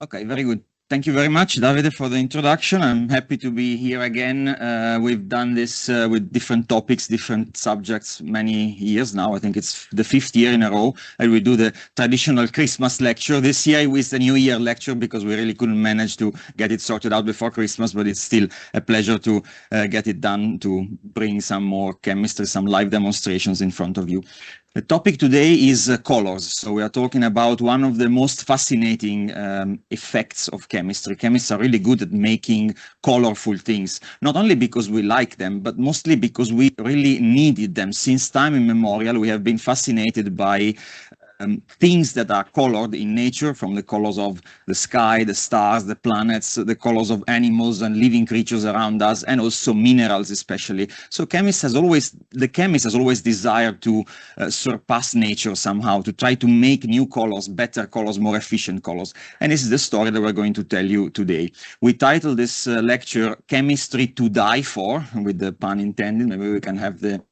Okay, very good. Thank you very much, Davide, for the introduction. I'm happy to be here again. We've done this with different topics, different subjects, many years now. I think it's the 5th year in a row. And we do the traditional Christmas lecture. This year was the New Year lecture because we really couldn't manage to get it sorted out before Christmas, but it's still a pleasure to get it done, to bring some more chemistry, some live demonstrations in front of you. The topic today is colors. So we are talking about one of the most fascinating effects of chemistry. Chemists are really good at making colorful things, not only because we like them, but mostly because we really needed them. Since time immemorial, we have been fascinated by things that are colored in nature, from the colors of the sky, the stars, the planets, the colors of animals and living creatures around us, and also minerals especially. So the chemist has always desired to surpass nature somehow, to try to make new colors, better colors, more efficient colors. And this is the story that we're going to tell you today. We titled this lecture Chemistry to Die For, with the pun intended. Maybe we can have the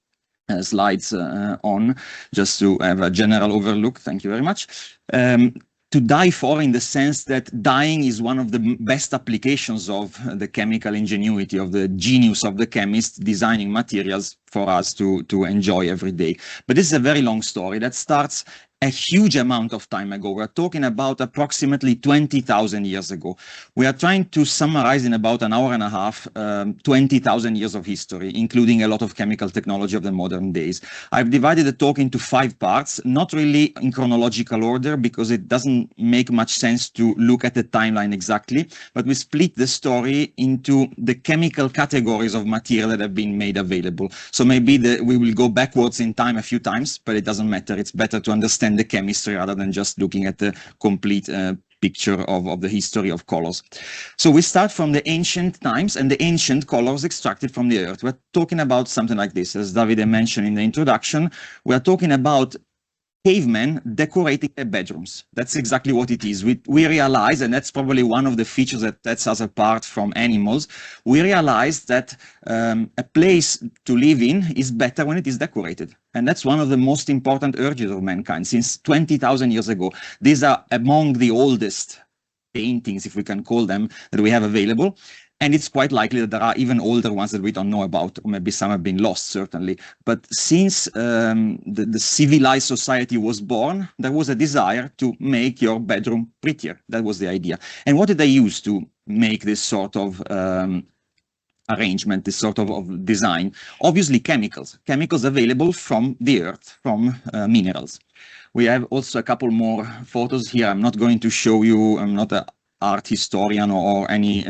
slides on, just to have a general overlook. Thank you very much. To die for, in the sense that dying is one of the best applications of the chemical ingenuity, of the genius of the chemist designing materials for us to enjoy every day. But this is a very long story that starts a huge amount of time ago. We're talking about approximately 20,000 years ago. We are trying to summarize in about an hour and a half 20,000 years of history, including a lot of chemical technology of the modern days. I've divided the talk into 5 parts, not really in chronological order, because it doesn't make much sense to look at the timeline exactly, but we split the story into the chemical categories of material that have been made available. So maybe we will go backwards in time a few times, but it doesn't matter. It's better to understand the chemistry rather than just looking at the complete picture of the history of colors. So we start from the ancient times and the ancient colors extracted from the earth. We're talking about something like this. As Davide mentioned in the introduction, we're talking about cavemen decorating their bedrooms. That's exactly what it is. We realize, and that's probably one of the features that sets us apart from animals, we realize that a place to live in is better when it is decorated. And that's one of the most important urges of mankind since 20,000 years ago. These are among the oldest paintings, if we can call them, that we have available. And it's quite likely that there are even older ones that we don't know about, or maybe some have been lost, certainly. But since the civilized society was born, there was a desire to make your bedroom prettier. That was the idea. And what did they use to make this sort of arrangement, this sort of design? Obviously, chemicals available from the earth, from minerals. We have also a couple more photos here. I'm not going to show you, I'm not a art historian or any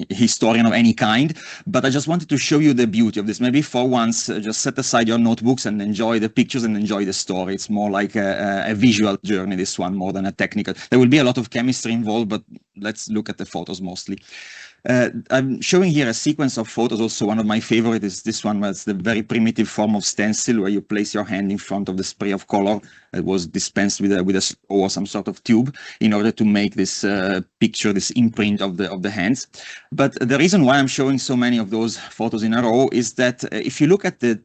historian of any kind, but I just wanted to show you the beauty of this. Maybe for once, just set aside your notebooks and enjoy the pictures and enjoy the story. It's more like a visual journey, this one, more than a technical. There will be a lot of chemistry involved, but let's look at the photos mostly. I'm showing here a sequence of photos. Also, one of my favorites is this one, where it's the very primitive form of stencil, where you place your hand in front of the spray of color that was dispensed with a or some sort of tube in order to make this picture, this imprint of the hands. But the reason why I'm showing so many of those photos in a row is that if you look at the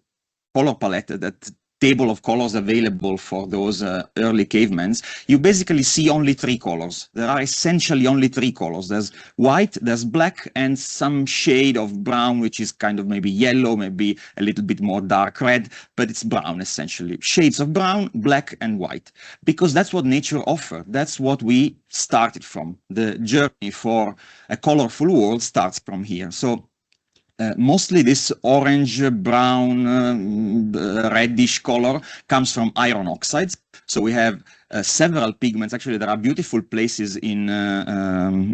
color palette, that table of colors available for those early cavemen, you basically see only 3 colors. There are essentially only 3 colors. There's white, there's black, and some shade of brown, which is kind of maybe yellow, maybe a little bit more dark red, but it's brown essentially. Shades of brown, black, and white. Because that's what nature offered. That's what we started from. The journey for a colorful world starts from here. So mostly this orange, brown, reddish color comes from iron oxides. So we have several pigments. Actually, there are beautiful places in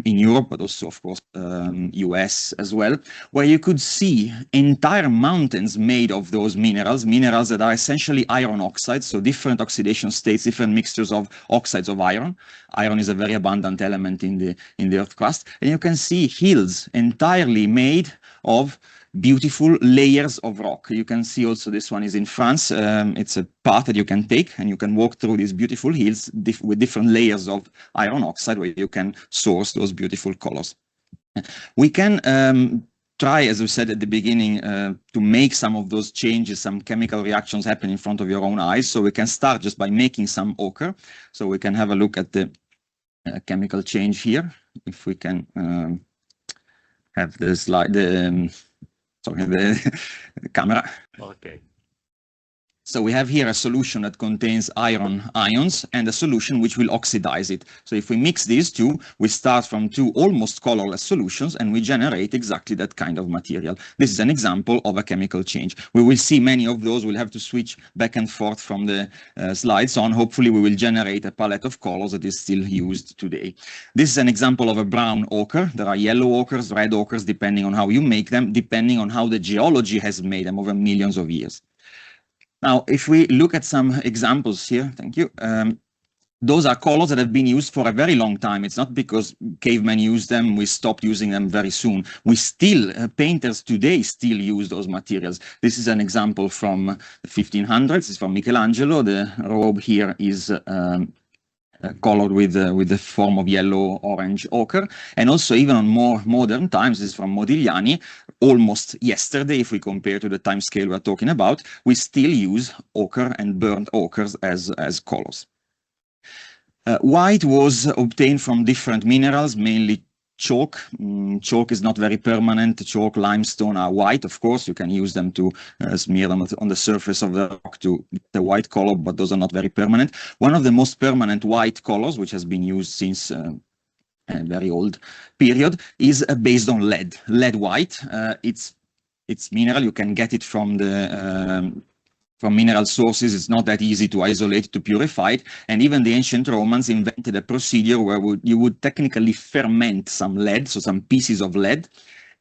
Europe, but also, of course, US as well, where you could see entire mountains made of those minerals that are essentially iron oxides, so different oxidation states, different mixtures of oxides of iron. Iron is a very abundant element in the earth crust. And you can see hills entirely made of beautiful layers of rock. You can see also this one is in France. It's a path that you can take and you can walk through these beautiful hills with different layers of iron oxide where you can source those beautiful colors. We can try, as we said at the beginning, to make some of those changes, some chemical reactions happen in front of your own eyes. So we can start just by making some ochre. So we can have a look at the chemical change here. If we can have the slide, sorry, the camera. Okay. So we have here a solution that contains iron ions and a solution which will oxidize it. So if we mix these two, we start from two almost colorless solutions and we generate exactly that kind of material. This is an example of a chemical change. We will see many of those. We'll have to switch back and forth from the slides on. Hopefully we will generate a palette of colors that is still used today. This is an example of a brown ochre. There are yellow ochres, red ochres, depending on how you make them, depending on how the geology has made them over millions of years. Now, if we look at some examples here, thank you. Those are colors that have been used for a very long time. It's not because cavemen used them, we stopped using them very soon. We still, painters today still use those materials. This is an example from the 1500s. It's from Michelangelo. The robe here is colored with the form of yellow, orange ochre. And also even on more modern times, this is from Modigliani, almost yesterday, if we compare to the time scale we're talking about, we still use ochre and burnt ochres as colors. White was obtained from different minerals, mainly chalk. Chalk is not very permanent. Chalk, limestone are white. Of course, you can use them to smear them on the surface of the rock to the white color, but those are not very permanent. One of the most permanent white colors, which has been used since a very old period, is based on lead. Lead white. It's mineral. You can get it from the from mineral sources. It's not that easy to isolate, to purify it. And even the ancient Romans invented a procedure where you would technically ferment some lead, so some pieces of lead,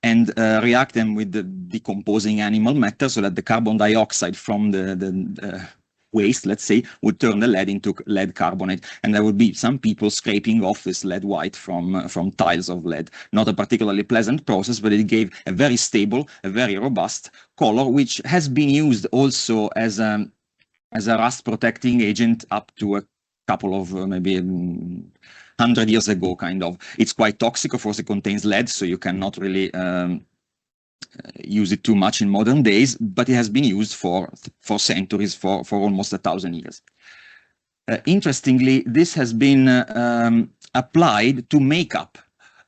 and react them with the decomposing animal matter so that the carbon dioxide from the waste, let's say, would turn the lead into lead carbonate. And there would be some people scraping off this lead white from tiles of lead. Not a particularly pleasant process, but it gave a very stable, a very robust color, which has been used also as a rust protecting agent up to a couple of maybe 100 years ago, kind of. It's quite toxic, of course. It contains lead, so you cannot really use it too much in modern days, but it has been used for centuries, for almost 1,000 years. Interestingly, this has been applied to makeup.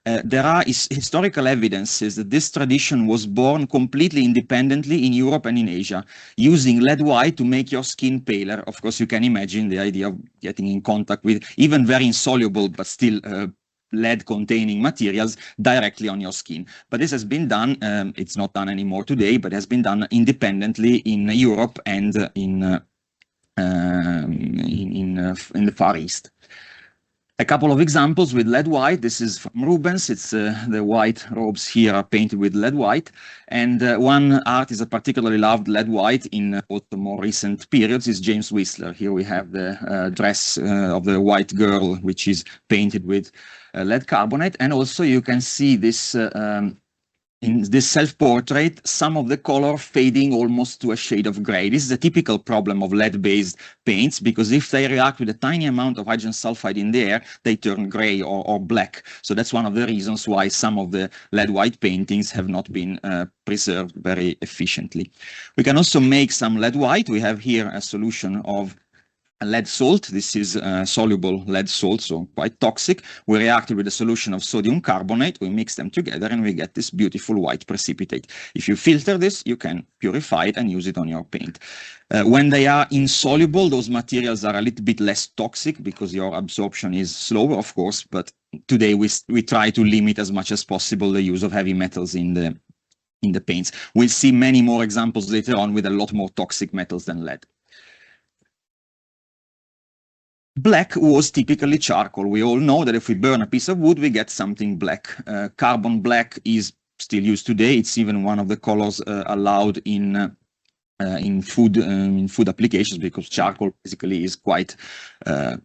There are historical evidences that this tradition was born completely independently in Europe and in Asia, using lead white to make your skin paler. Of course, you can imagine the idea of getting in contact with even very insoluble, but still lead-containing materials directly on your skin. But this has been done, it's not done anymore today, but has been done independently in Europe and in the Far East. A couple of examples with lead white. This is from Rubens. It's the white robes here are painted with lead white. And one artist that particularly loved lead white in also more recent periods is James Whistler. Here we have the dress of the white girl, which is painted with lead carbonate. And also you can see this in this self-portrait, some of the color fading almost to a shade of gray. This is a typical problem of lead-based paints, because if they react with a tiny amount of hydrogen sulfide in the air, they turn gray or black. So that's one of the reasons why some of the lead white paintings have not been preserved very efficiently. We can also make some lead white. We have here a solution of lead salt. This is soluble lead salt, so quite toxic. We reacted with a solution of sodium carbonate. We mix them together and we get this beautiful white precipitate. If you filter this, you can purify it and use it on your paint. When they are insoluble, those materials are a little bit less toxic because your absorption is slower, of course, but today we try to limit as much as possible the use of heavy metals in the paints. We'll see many more examples later on with a lot more toxic metals than lead. Black was typically charcoal. We all know that if we burn a piece of wood, we get something black. Carbon black is still used today. It's even one of the colors allowed in food applications, because charcoal basically is quite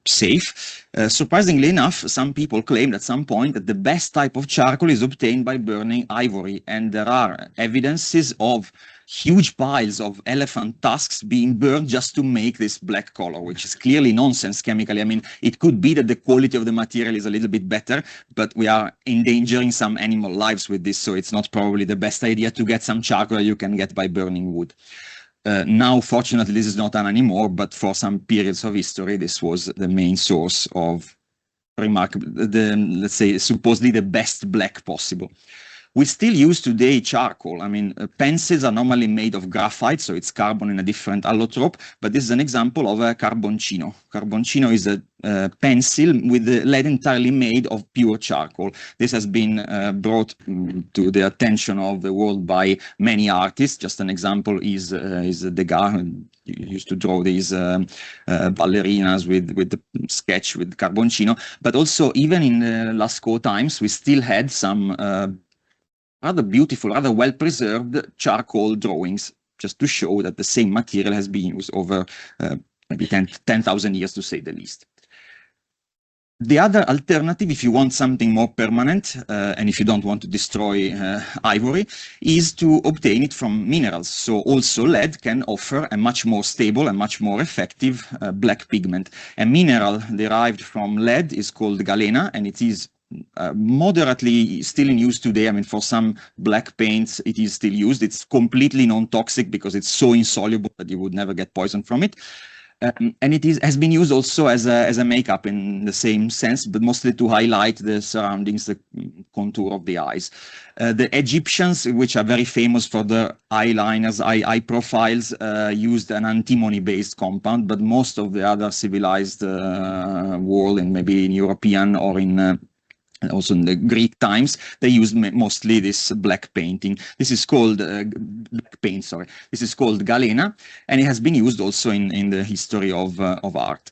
safe. Surprisingly enough, some people claimed at some point that the best type of charcoal is obtained by burning ivory, and there are evidences of huge piles of elephant tusks being burned just to make this black color, which is clearly nonsense chemically. I mean, it could be that the quality of the material is a little bit better, but we are endangering some animal lives with this, so it's not probably the best idea to get some charcoal you can get by burning wood. Now, fortunately, this is not done anymore, but for some periods of history, this was the main source of remarkable, let's say, supposedly the best black possible. We still use today charcoal. I mean, pencils are normally made of graphite, so it's carbon in a different allotrope, but this is an example of a carboncino. Carboncino is a pencil with the lead entirely made of pure charcoal. This has been brought to the attention of the world by many artists. Just an example is Degas, who used to draw these ballerinas with the sketch with carboncino. But also, even in Lascaux times, we still had some rather beautiful, rather well-preserved charcoal drawings, just to show that the same material has been used over maybe 10,000 years, to say the least. The other alternative, if you want something more permanent, and if you don't want to destroy ivory, is to obtain it from minerals. So also lead can offer a much more stable and much more effective black pigment. A mineral derived from lead is called galena, and it is moderately still in use today. I mean, for some black paints, it is still used. It's completely non-toxic because it's so insoluble that you would never get poison from it. And it has been used also as a makeup in the same sense, but mostly to highlight the surroundings, the contour of the eyes. The Egyptians, which are very famous for their eyeliners, eye profiles, used an antimony-based compound, but most of the other civilized world, and maybe in European or in also in the Greek times, they used mostly this black painting. This is called black paint, sorry. This is called galena, and it has been used also in the history of art.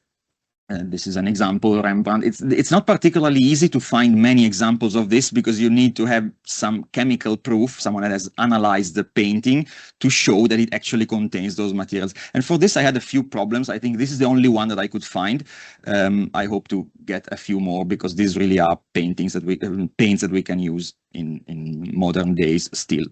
This is an example, Rembrandt. It's not particularly easy to find many examples of this because you need to have some chemical proof, someone that has analyzed the painting to show that it actually contains those materials. And for this, I had a few problems. I think this is the only one that I could find. I hope to get a few more because these really are paints that we can use in modern days still.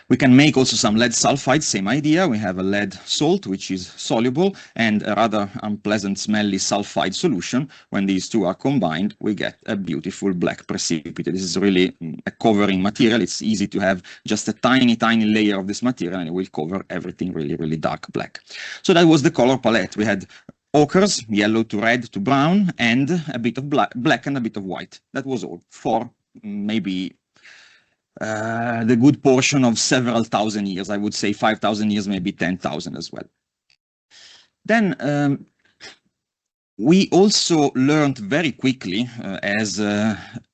We can make also some lead sulfide, same idea. We have a lead salt, which is soluble, and a rather unpleasant smelly sulfide solution. When these two are combined, we get a beautiful black precipitate. This is really a covering material. It's easy to have just a tiny, tiny layer of this material, and it will cover everything really, really dark black. So that was the color palette. We had ochres, yellow to red to brown, and a bit of black and a bit of white. That was all for maybe the good portion of several thousand years. I would say 5,000 years, maybe 10,000 as well. Then we also learned very quickly as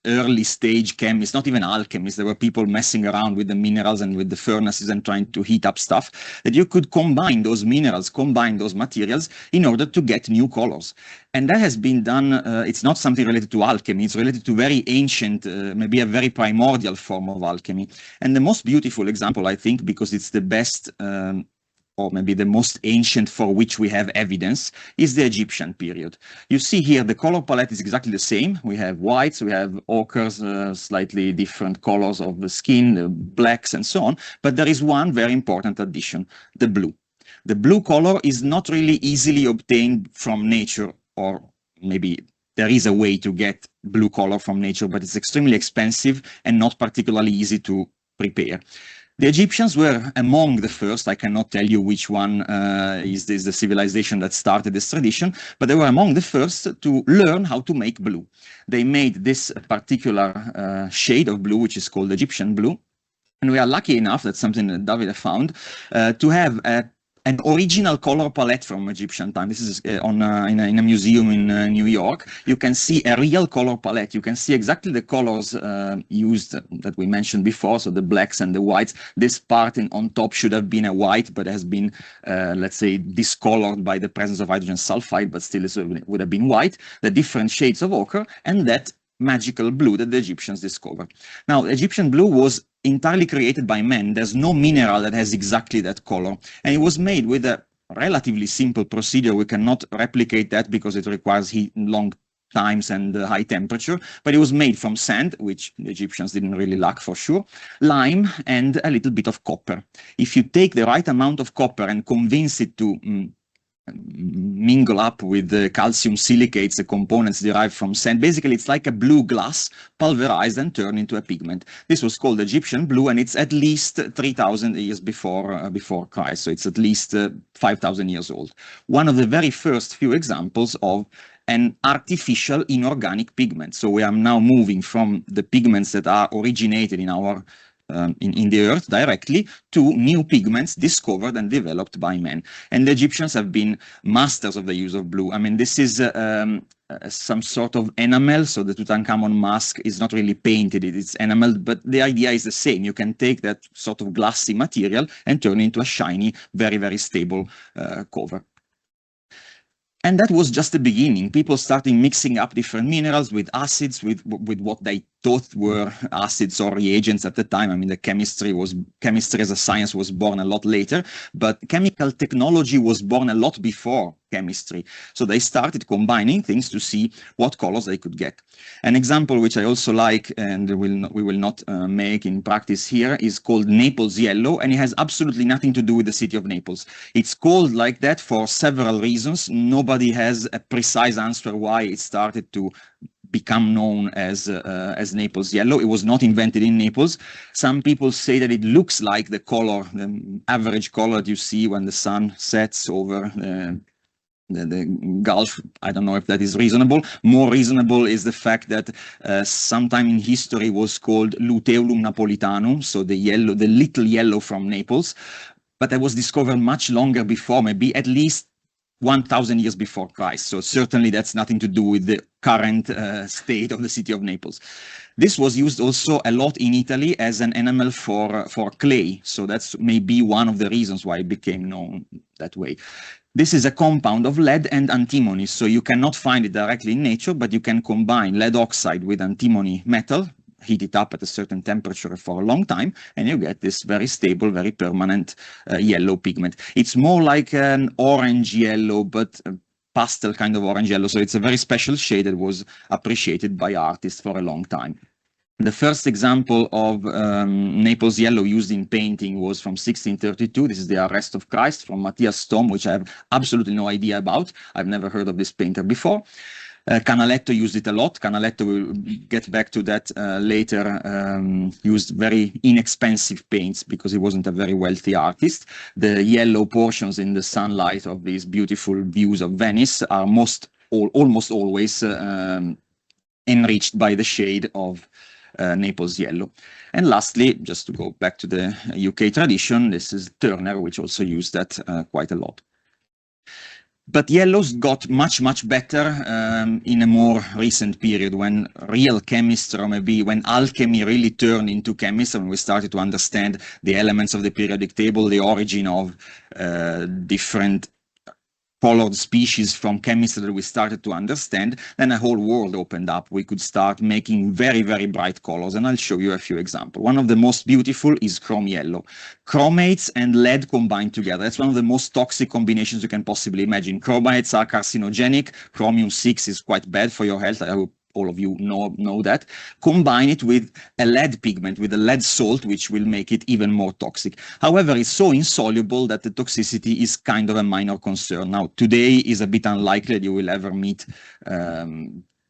early stage chemists, not even alchemists, there were people messing around with the minerals and with the furnaces and trying to heat up stuff, that you could combine those minerals, combine those materials in order to get new colors. And that has been done, it's not something related to alchemy, it's related to very ancient, maybe a very primordial form of alchemy. And the most beautiful example, I think, because it's the best or maybe the most ancient for which we have evidence, is the Egyptian period. You see here the color palette is exactly the same. We have whites, we have ochres, slightly different colors of the skin, the blacks and so on, but there is one very important addition, the blue. The blue color is not really easily obtained from nature, or maybe there is a way to get blue color from nature, but it's extremely expensive and not particularly easy to prepare. The Egyptians were among the first. I cannot tell you which one is the civilization that started this tradition, but they were among the first to learn how to make blue. They made this particular shade of blue, which is called Egyptian blue. And we are lucky enough, that's something that Davide found, to have an original color palette from Egyptian time. This is in a museum in New York. You can see a real color palette. You can see exactly the colors used that we mentioned before, so the blacks and the whites. This part on top should have been a white, but has been, let's say, discolored by the presence of hydrogen sulfide, but still it would have been white. The different shades of ochre, and that magical blue that the Egyptians discovered. Now, Egyptian blue was entirely created by men. There's no mineral that has exactly that color. And it was made with a relatively simple procedure. We cannot replicate that because it requires long times and high temperature, but it was made from sand, which the Egyptians didn't really lack for sure, lime, and a little bit of copper. If you take the right amount of copper and convince it to mingle up with the calcium silicates, the components derived from sand. Basically, it's like a blue glass pulverized and turned into a pigment. This was called Egyptian blue, and it's at least 3,000 years before Christ. So it's at least 5,000 years old. One of the very first few examples of an artificial inorganic pigment. So we are now moving from the pigments that are originated in our in the earth directly to new pigments discovered and developed by man. And the Egyptians have been masters of the use of blue. I mean, this is some sort of enamel, so the Tutankhamun mask is not really painted, it's enameled, but the idea is the same. You can take that sort of glassy material and turn it into a shiny, very, very stable cover. And that was just the beginning. People started mixing up different minerals with acids, with what they thought were acids or reagents at the time. I mean, the chemistry as a science was born a lot later, but chemical technology was born a lot before chemistry. So they started combining things to see what colors they could get. An example which I also like, and we will not make in practice here, is called Naples yellow, and it has absolutely nothing to do with the city of Naples. It's called like that for several reasons. Nobody has a precise answer why it started to become known as Naples yellow. It was not invented in Naples. Some people say that it looks like the color, the average color that you see when the sun sets over the Gulf. I don't know if that is reasonable. More reasonable is the fact that sometime in history was called Luteolum napolitanum, so the little yellow from Naples, but that was discovered much longer before, maybe at least 1,000 years before Christ. So certainly that's nothing to do with the current state of the city of Naples. This was used also a lot in Italy as an enamel for clay. So that's maybe one of the reasons why it became known that way. This is a compound of lead and antimony. So you cannot find it directly in nature, but you can combine lead oxide with antimony metal, heat it up at a certain temperature for a long time, and you get this very stable, very permanent yellow pigment. It's more like an orange yellow, but a pastel kind of orange yellow. So it's a very special shade that was appreciated by artists for a long time. The first example of Naples yellow used in painting was from 1632. This is the Arrest of Christ from Matthias Stom, which I have absolutely no idea about. I've never heard of this painter before. Canaletto used it a lot. Canaletto, will get back to that later, used very inexpensive paints because he wasn't a very wealthy artist. The yellow portions in the sunlight of these beautiful views of Venice are almost always enriched by the shade of Naples yellow. And lastly, just to go back to the UK tradition, this is Turner, which also used that quite a lot. But yellows got much, much better in a more recent period, when real chemistry, or maybe when alchemy really turned into chemistry, when we started to understand the elements of the periodic table, the origin of different colored species from chemistry that we started to understand, then a whole world opened up. We could start making very, very bright colors, and I'll show you a few examples. One of the most beautiful is chrome yellow. Chromates and lead combined together. That's one of the most toxic combinations you can possibly imagine. Chromates are carcinogenic. Chromium-6 is quite bad for your health. I hope all of you know that. Combine it with a lead pigment, with a lead salt, which will make it even more toxic. However, it's so insoluble that the toxicity is kind of a minor concern. Now, today is a bit unlikely that you will ever meet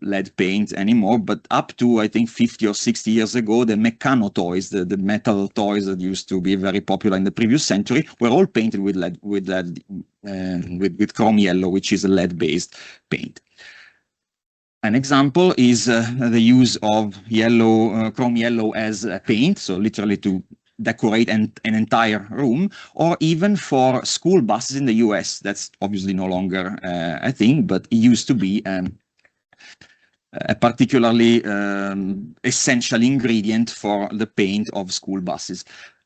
lead paint anymore, but up to, I think, 50 or 60 years ago, the Meccano toys, the metal toys that used to be very popular in the previous century, were all painted with chrome yellow, which is a lead-based paint. An example is the use of chrome yellow as a paint, so literally to decorate an entire room, or even for school buses in the US. That's obviously no longer a thing, but it used to be a particularly essential ingredient for the paint of school buses.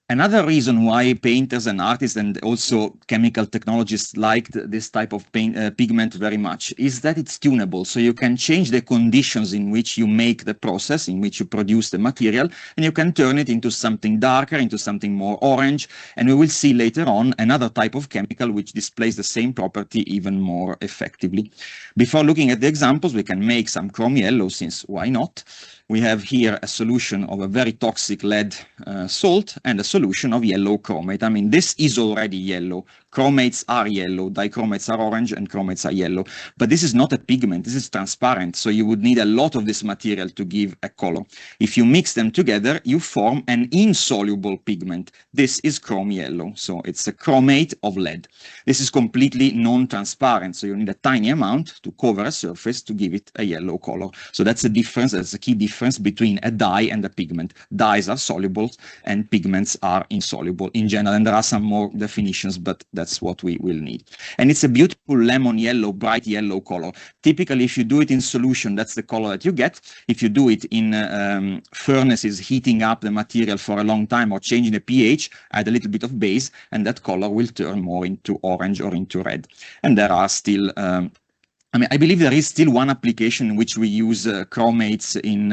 Another reason why painters and artists and also chemical technologists liked this type of pigment very much is that it's tunable. So you can change the conditions in which you make the process, in which you produce the material, and you can turn it into something darker, into something more orange. And we will see later on another type of chemical which displays the same property even more effectively. Before looking at the examples, we can make some chrome yellow, since why not? We have here a solution of a very toxic lead salt and a solution of yellow chromate. I mean, this is already yellow. chromates are yellow, dichromates are orange, and chromates are yellow. But this is not a pigment, this is transparent, so you would need a lot of this material to give a color. If you mix them together, you form an insoluble pigment. This is chrome yellow, so it's a chromate of lead. This is completely non-transparent, so you need a tiny amount to cover a surface to give it a yellow color. So that's the difference, that's a key difference between a dye and a pigment. Dyes are soluble and pigments are insoluble in general, and there are some more definitions, but that's what we will need. And it's a beautiful lemon yellow, bright yellow color. Typically, if you do it in solution, that's the color that you get. If you do it in furnaces, heating up the material for a long time or changing the pH, add a little bit of base, and that color will turn more into orange or into red. And there are still I believe there is still one application in which we use chromates in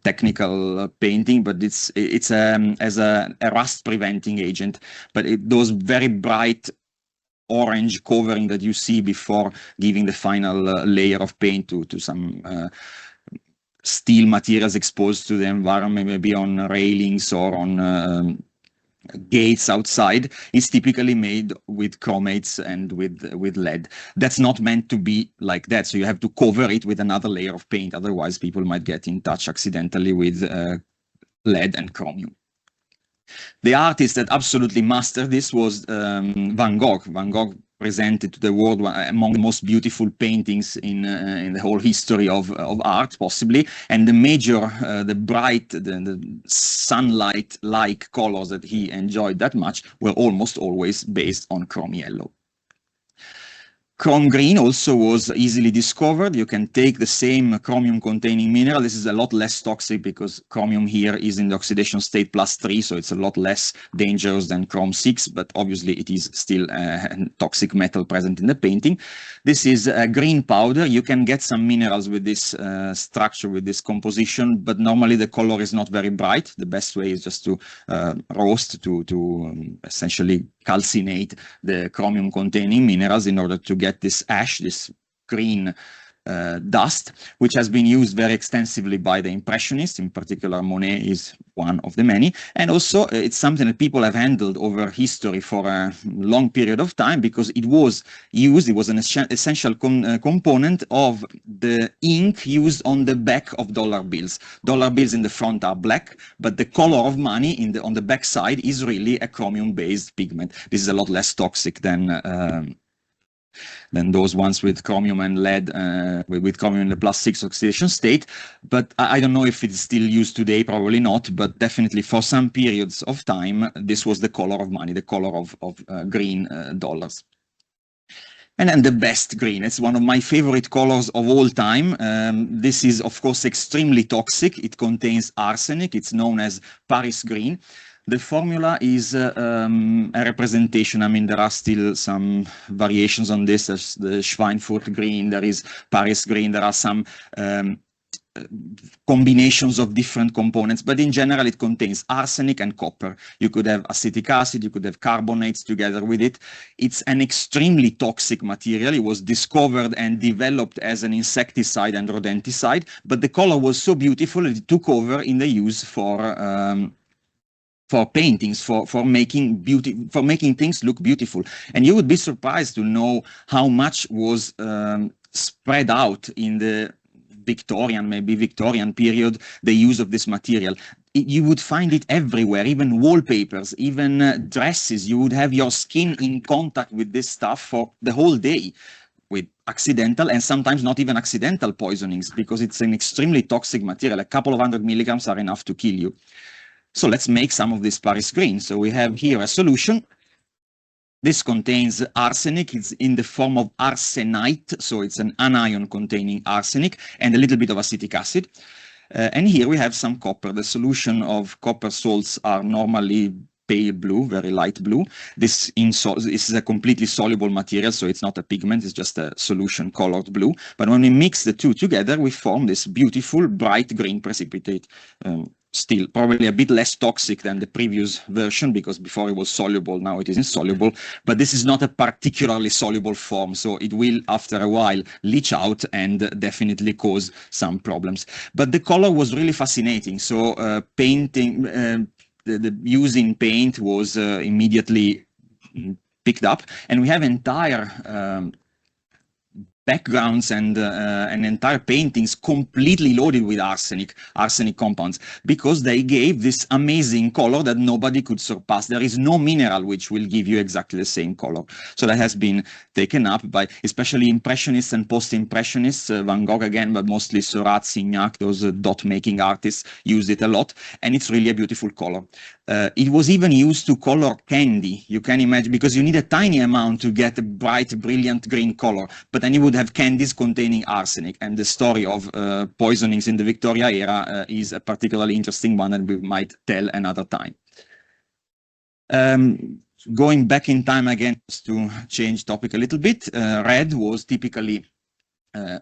technical painting, but it's as a rust preventing agent. But those very bright orange covering that you see before giving the final layer of paint to some steel materials exposed to the environment, maybe on railings or on gates outside, is typically made with chromates and with lead. That's not meant to be like that, so you have to cover it with another layer of paint, otherwise people might get in touch accidentally with lead and chromium. The artist that absolutely mastered this was Van Gogh. Van Gogh presented to the world among the most beautiful paintings in the whole history of art, possibly. And the major, the bright, the sunlight-like colors that he enjoyed that much were almost always based on chrome yellow. Chrome green also was easily discovered. You can take the same chromium-containing mineral. This is a lot less toxic because chromium here is in the oxidation state +3, so it's a lot less dangerous than chrome 6, but obviously it is still a toxic metal present in the painting. This is a green powder. You can get some minerals with this structure, with this composition, but normally the color is not very bright. The best way is just to roast, to essentially calcinate the chromium-containing minerals in order to get this ash, this green dust, which has been used very extensively by the Impressionists. In particular, Monet is one of the many. And also, it's something that people have handled over history for a long period of time because it was used, it was an essential component of the ink used on the back of dollar bills. Dollar bills in the front are black, but the color of money on the back side is really a chromium-based pigment. This is a lot less toxic than those ones with chromium and lead, with chromium in the +6 oxidation state. But I don't know if it's still used today, probably not, but definitely for some periods of time, this was the color of money, the color of green dollars. And then the best green, it's one of my favorite colors of all time. This is, of course, extremely toxic. It contains arsenic. It's known as Paris green. The formula is a representation. I mean, there are still some variations on this. There's the Schweinfurt green, there is Paris green, there are some combinations of different components, but in general it contains arsenic and copper. You could have acetic acid, you could have carbonates together with it. It's an extremely toxic material. It was discovered and developed as an insecticide and rodenticide, but the color was so beautiful that it took over in the use for paintings, for making things look beautiful. And you would be surprised to know how much was spread out in the maybe Victorian period, the use of this material. You would find it everywhere, even wallpapers, even dresses. You would have your skin in contact with this stuff for the whole day, with accidental and sometimes not even accidental poisonings, because it's an extremely toxic material. A couple of 100 milligrams are enough to kill you. So let's make some of this Paris green. So we have here a solution. This contains arsenic. It's in the form of arsenite, so it's an anion containing arsenic and a little bit of acetic acid. And here we have some copper. The solution of copper salts are normally pale blue, very light blue. This is a completely soluble material, so it's not a pigment, it's just a solution colored blue. But when we mix the two together, we form this beautiful bright green precipitate. Still probably a bit less toxic than the previous version, because before it was soluble, now it is insoluble, but this is not a particularly soluble form, so it will after a while leach out and definitely cause some problems. But the color was really fascinating, so painting, the use in paint was immediately picked up, and we have entire backgrounds and entire paintings completely loaded with arsenic compounds, because they gave this amazing color that nobody could surpass. There is no mineral which will give you exactly the same color. So that has been taken up by especially Impressionists and Post-Impressionists, Van Gogh again, but mostly Seurat, Signac, those dot-making artists used it a lot, and it's really a beautiful color. It was even used to color candy, you can imagine, because you need a tiny amount to get a bright, brilliant green color, but then you would have candies containing arsenic, and the story of poisonings in the Victoria era is a particularly interesting one, and we might tell another time. Going back in time again, just to change topic a little bit, red was typically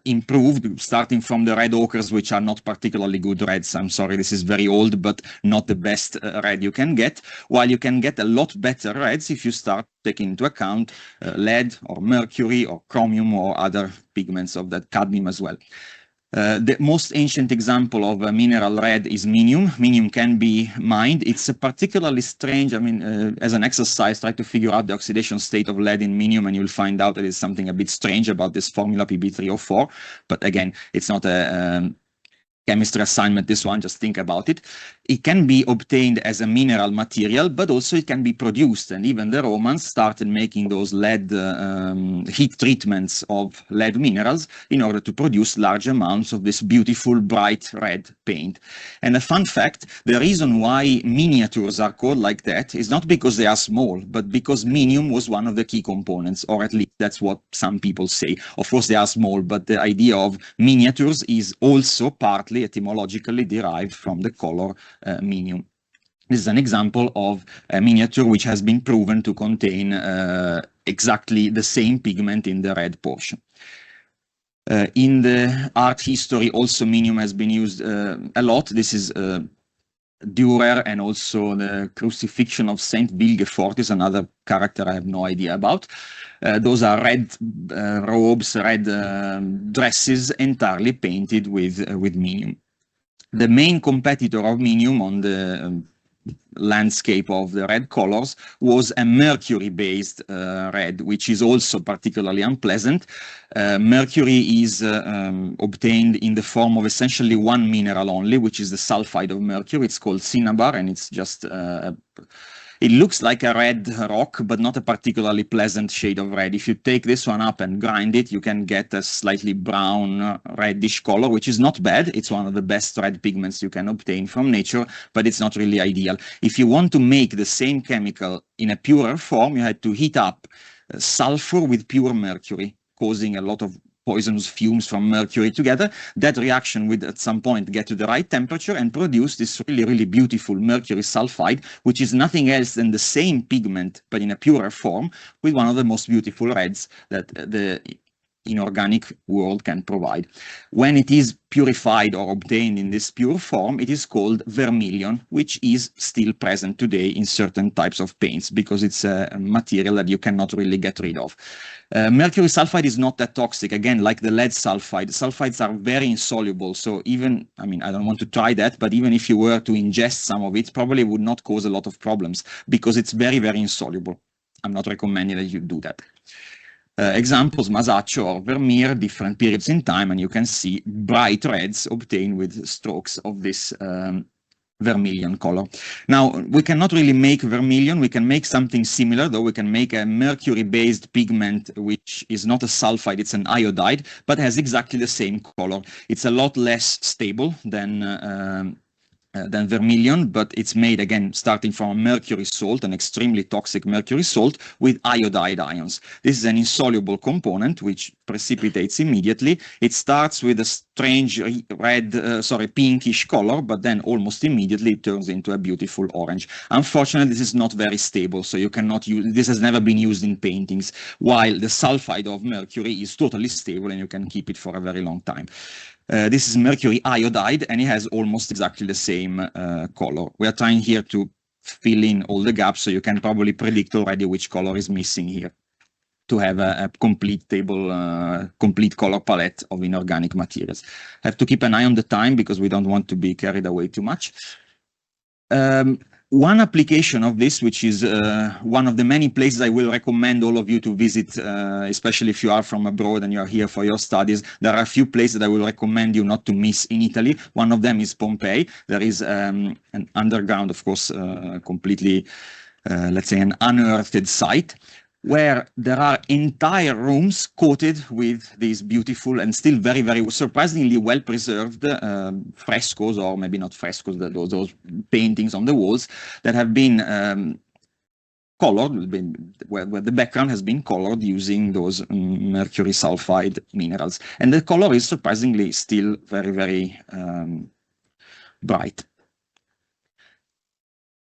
improved, starting from the red ochres, which are not particularly good reds. I'm sorry, this is very old, but not the best red you can get, while you can get a lot better reds if you start taking into account lead or mercury or chromium or other pigments of that, cadmium as well. The most ancient example of a mineral red is minium. Minium can be mined. It's a particularly strange, I mean, as an exercise, try to figure out the oxidation state of lead in minium, and you'll find out that there's something a bit strange about this formula Pb3O4. But again, it's not a chemistry assignment, this one, just think about it. It can be obtained as a mineral material, but also it can be produced, and even the Romans started making those lead heat treatments of lead minerals in order to produce large amounts of this beautiful bright red paint. And a fun fact, the reason why miniatures are called like that is not because they are small, but because minium was one of the key components, or at least that's what some people say. Of course they are small, but the idea of miniatures is also partly etymologically derived from the color minium. This is an example of a miniature which has been proven to contain exactly the same pigment in the red portion. In the art history, also minium has been used a lot. This is Dürer, and also the crucifixion of Saint Wilgefortz is another character I have no idea about. Those are red robes, red dresses entirely painted with minium. The main competitor of minium on the landscape of the red colors was a mercury-based red, which is also particularly unpleasant. Mercury is obtained in the form of essentially one mineral only, which is the sulfide of mercury. It's called cinnabar, and it's just it looks like a red rock, but not a particularly pleasant shade of red. If you take this one up and grind it, you can get a slightly brown, reddish color, which is not bad. It's one of the best red pigments you can obtain from nature, but it's not really ideal. If you want to make the same chemical in a purer form, you had to heat up sulfur with pure mercury, causing a lot of poisonous fumes from mercury together. That reaction would at some point get to the right temperature and produce this really, really beautiful mercury sulfide, which is nothing else than the same pigment, but in a purer form, with one of the most beautiful reds that the inorganic world can provide. When it is purified or obtained in this pure form, it is called vermilion, which is still present today in certain types of paints, because it's a material that you cannot really get rid of. Mercury sulfide is not that toxic. Again, like the lead sulfide, sulfides are very insoluble. So even, I mean, I don't want to try that, but even if you were to ingest some of it, probably would not cause a lot of problems, because it's very, very insoluble. I'm not recommending that you do that. Examples, Masaccio or Vermeer, different periods in time, and you can see bright reds obtained with strokes of this vermilion color. Now, we cannot really make vermilion. We can make something similar, though. We can make a mercury-based pigment, which is not a sulfide, it's an iodide, but has exactly the same color. It's a lot less stable than vermilion, but it's made, again, starting from a mercury salt, an extremely toxic mercury salt, with iodide ions. This is an insoluble component which precipitates immediately. It starts with a strange pinkish color, but then almost immediately it turns into a beautiful orange. Unfortunately, this is not very stable, so you cannot use, this has never been used in paintings, while the sulfide of mercury is totally stable and you can keep it for a very long time. This is mercury iodide, and it has almost exactly the same color. We are trying here to fill in all the gaps, so you can probably predict already which color is missing here to have a complete table, complete color palette of inorganic materials. Have to keep an eye on the time because we don't want to be carried away too much. One application of this, which is one of the many places I will recommend all of you to visit, especially if you are from abroad and you are here for your studies, there are a few places that I will recommend you not to miss in Italy. One of them is Pompeii. There is an underground, of course, completely, let's say, an unearthed site, where there are entire rooms coated with these beautiful and still very, very surprisingly well-preserved frescoes, or maybe not frescoes, those paintings on the walls that have been colored, where the background has been colored using those mercury sulfide minerals. And the color is surprisingly still very, very bright.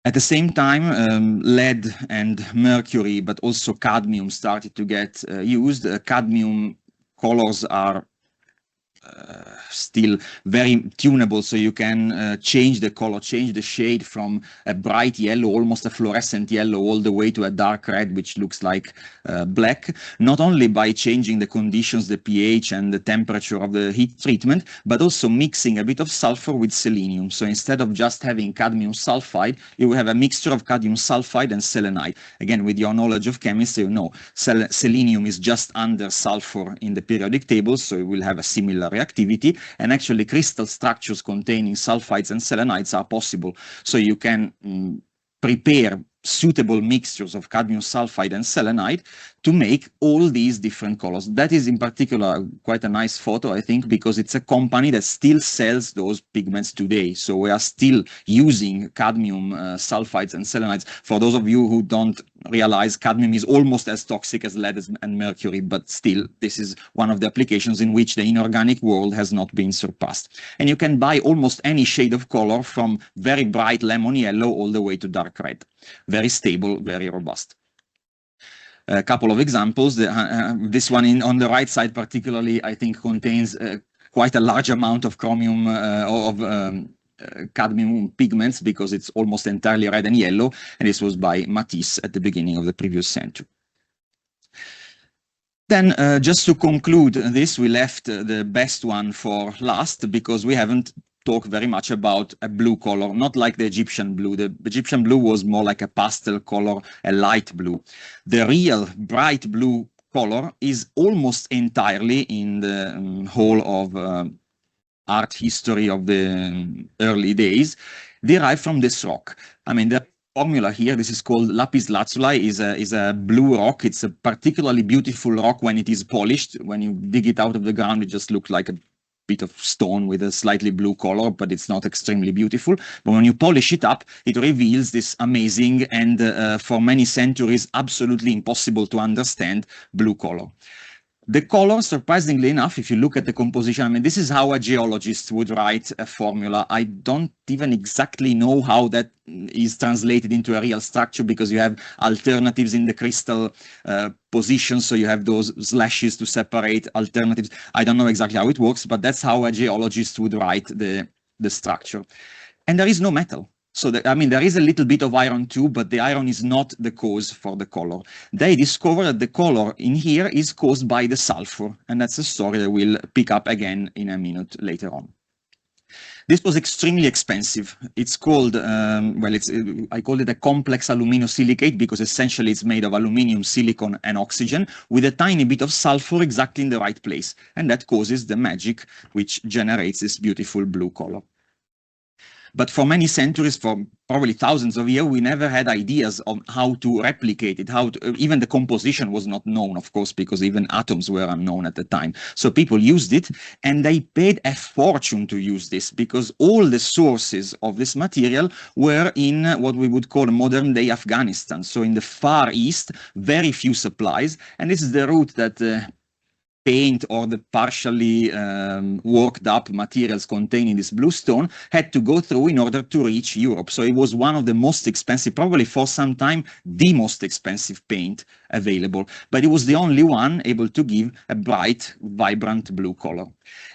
At the same time, lead and mercury, but also cadmium started to get used. Cadmium colors are still very tunable, so you can change the color, change the shade from a bright yellow, almost a fluorescent yellow, all the way to a dark red, which looks like black, not only by changing the conditions, the pH and the temperature of the heat treatment, but also mixing a bit of sulfur with selenium. So instead of just having cadmium sulfide, you will have a mixture of cadmium sulfide and selenite. Again, with your knowledge of chemistry, you know selenium is just under sulfur in the periodic table, so it will have a similar reactivity, and actually crystal structures containing sulfides and selenites are possible. So you can prepare suitable mixtures of cadmium sulfide and selenite to make all these different colors. That is in particular quite a nice photo, I think, because it's a company that still sells those pigments today. So we are still using cadmium sulfides and selenites. For those of you who don't realize, cadmium is almost as toxic as lead and mercury, but still this is one of the applications in which the inorganic world has not been surpassed. And you can buy almost any shade of color from very bright lemon yellow all the way to dark red. Very stable, very robust. A couple of examples. This one on the right side particularly, I think, contains quite a large amount of chromium cadmium pigments, because it's almost entirely red and yellow, and this was by Matisse at the beginning of the previous century. Then, just to conclude this, we left the best one for last, because we haven't talk very much about a blue color, not like the Egyptian blue. The Egyptian blue was more like a pastel color, a light blue. The real bright blue color is almost entirely in the whole of art history of the early days, derived from this rock. I mean, the formula here, this is called lapis lazuli, is a blue rock. It's a particularly beautiful rock when it is polished. When you dig it out of the ground, it just looks like a bit of stone with a slightly blue color, but it's not extremely beautiful. But when you polish it up, it reveals this amazing and for many centuries absolutely impossible to understand blue color. The color, surprisingly enough, if you look at the composition, I mean, this is how a geologist would write a formula. I don't even exactly know how that is translated into a real structure, because you have alternatives in the crystal position, so you have those slashes to separate alternatives. I don't know exactly how it works, but that's how a geologist would write the structure. And there is no metal. So, I mean, there is a little bit of iron too, but the iron is not the cause for the color. They discovered that the color in here is caused by the sulfur, and that's a story I will pick up again in a minute later on. This was extremely expensive. It's called, I call it a complex aluminosilicate, because essentially it's made of aluminium, silicon, and oxygen with a tiny bit of sulfur exactly in the right place. And that causes the magic which generates this beautiful blue color. But for many centuries, for probably thousands of years, we never had ideas of how to replicate it, even the composition was not known, of course, because even atoms were unknown at the time. So people used it, and they paid a fortune to use this, because all the sources of this material were in what we would call modern-day Afghanistan. So in the Far East, very few supplies, and this is the route that paint or the partially worked up materials containing this blue stone had to go through in order to reach Europe. So it was one of the most expensive, probably for some time, the most expensive paint available. But it was the only one able to give a bright, vibrant blue color.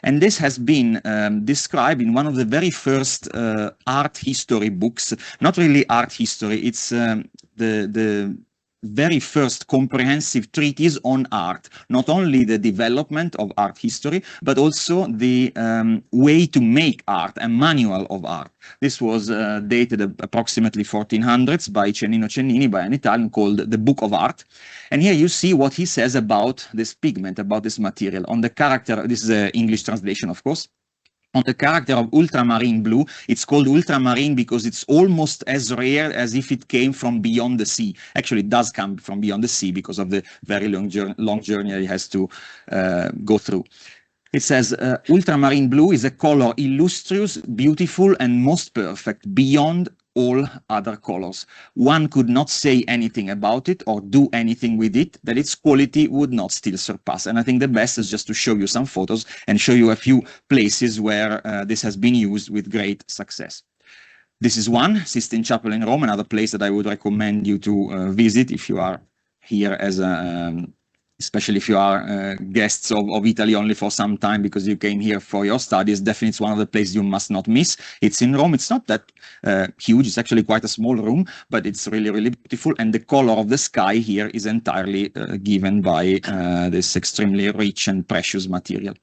And this has been described in one of the very first art history books, not really art history, it's the very first comprehensive treatise on art, not only the development of art history, but also the way to make art, a manual of art. This was dated approximately 1400s by Cennino Cennini, by an Italian, called The Book of Art. And here you see what he says about this pigment, about this material, on the character. This is an English translation, of course. On the character of ultramarine blue. It's called ultramarine because it's almost as rare as if it came from beyond the sea. Actually, it does come from beyond the sea because of the very long journey it has to go through. It says, ultramarine blue is a color illustrious, beautiful, and most perfect, beyond all other colors. One could not say anything about it or do anything with it that its quality would not still surpass. And I think the best is just to show you some photos and show you a few places where this has been used with great success. This is one, Sistine Chapel in Rome, another place that I would recommend you to visit if you are here as a especially if you are guests of Italy only for some time because you came here for your studies. Definitely it's one of the places you must not miss. It's in Rome. It's not that huge. It's actually quite a small room, but it's really, really beautiful. And the color of the sky here is entirely given by this extremely rich and precious material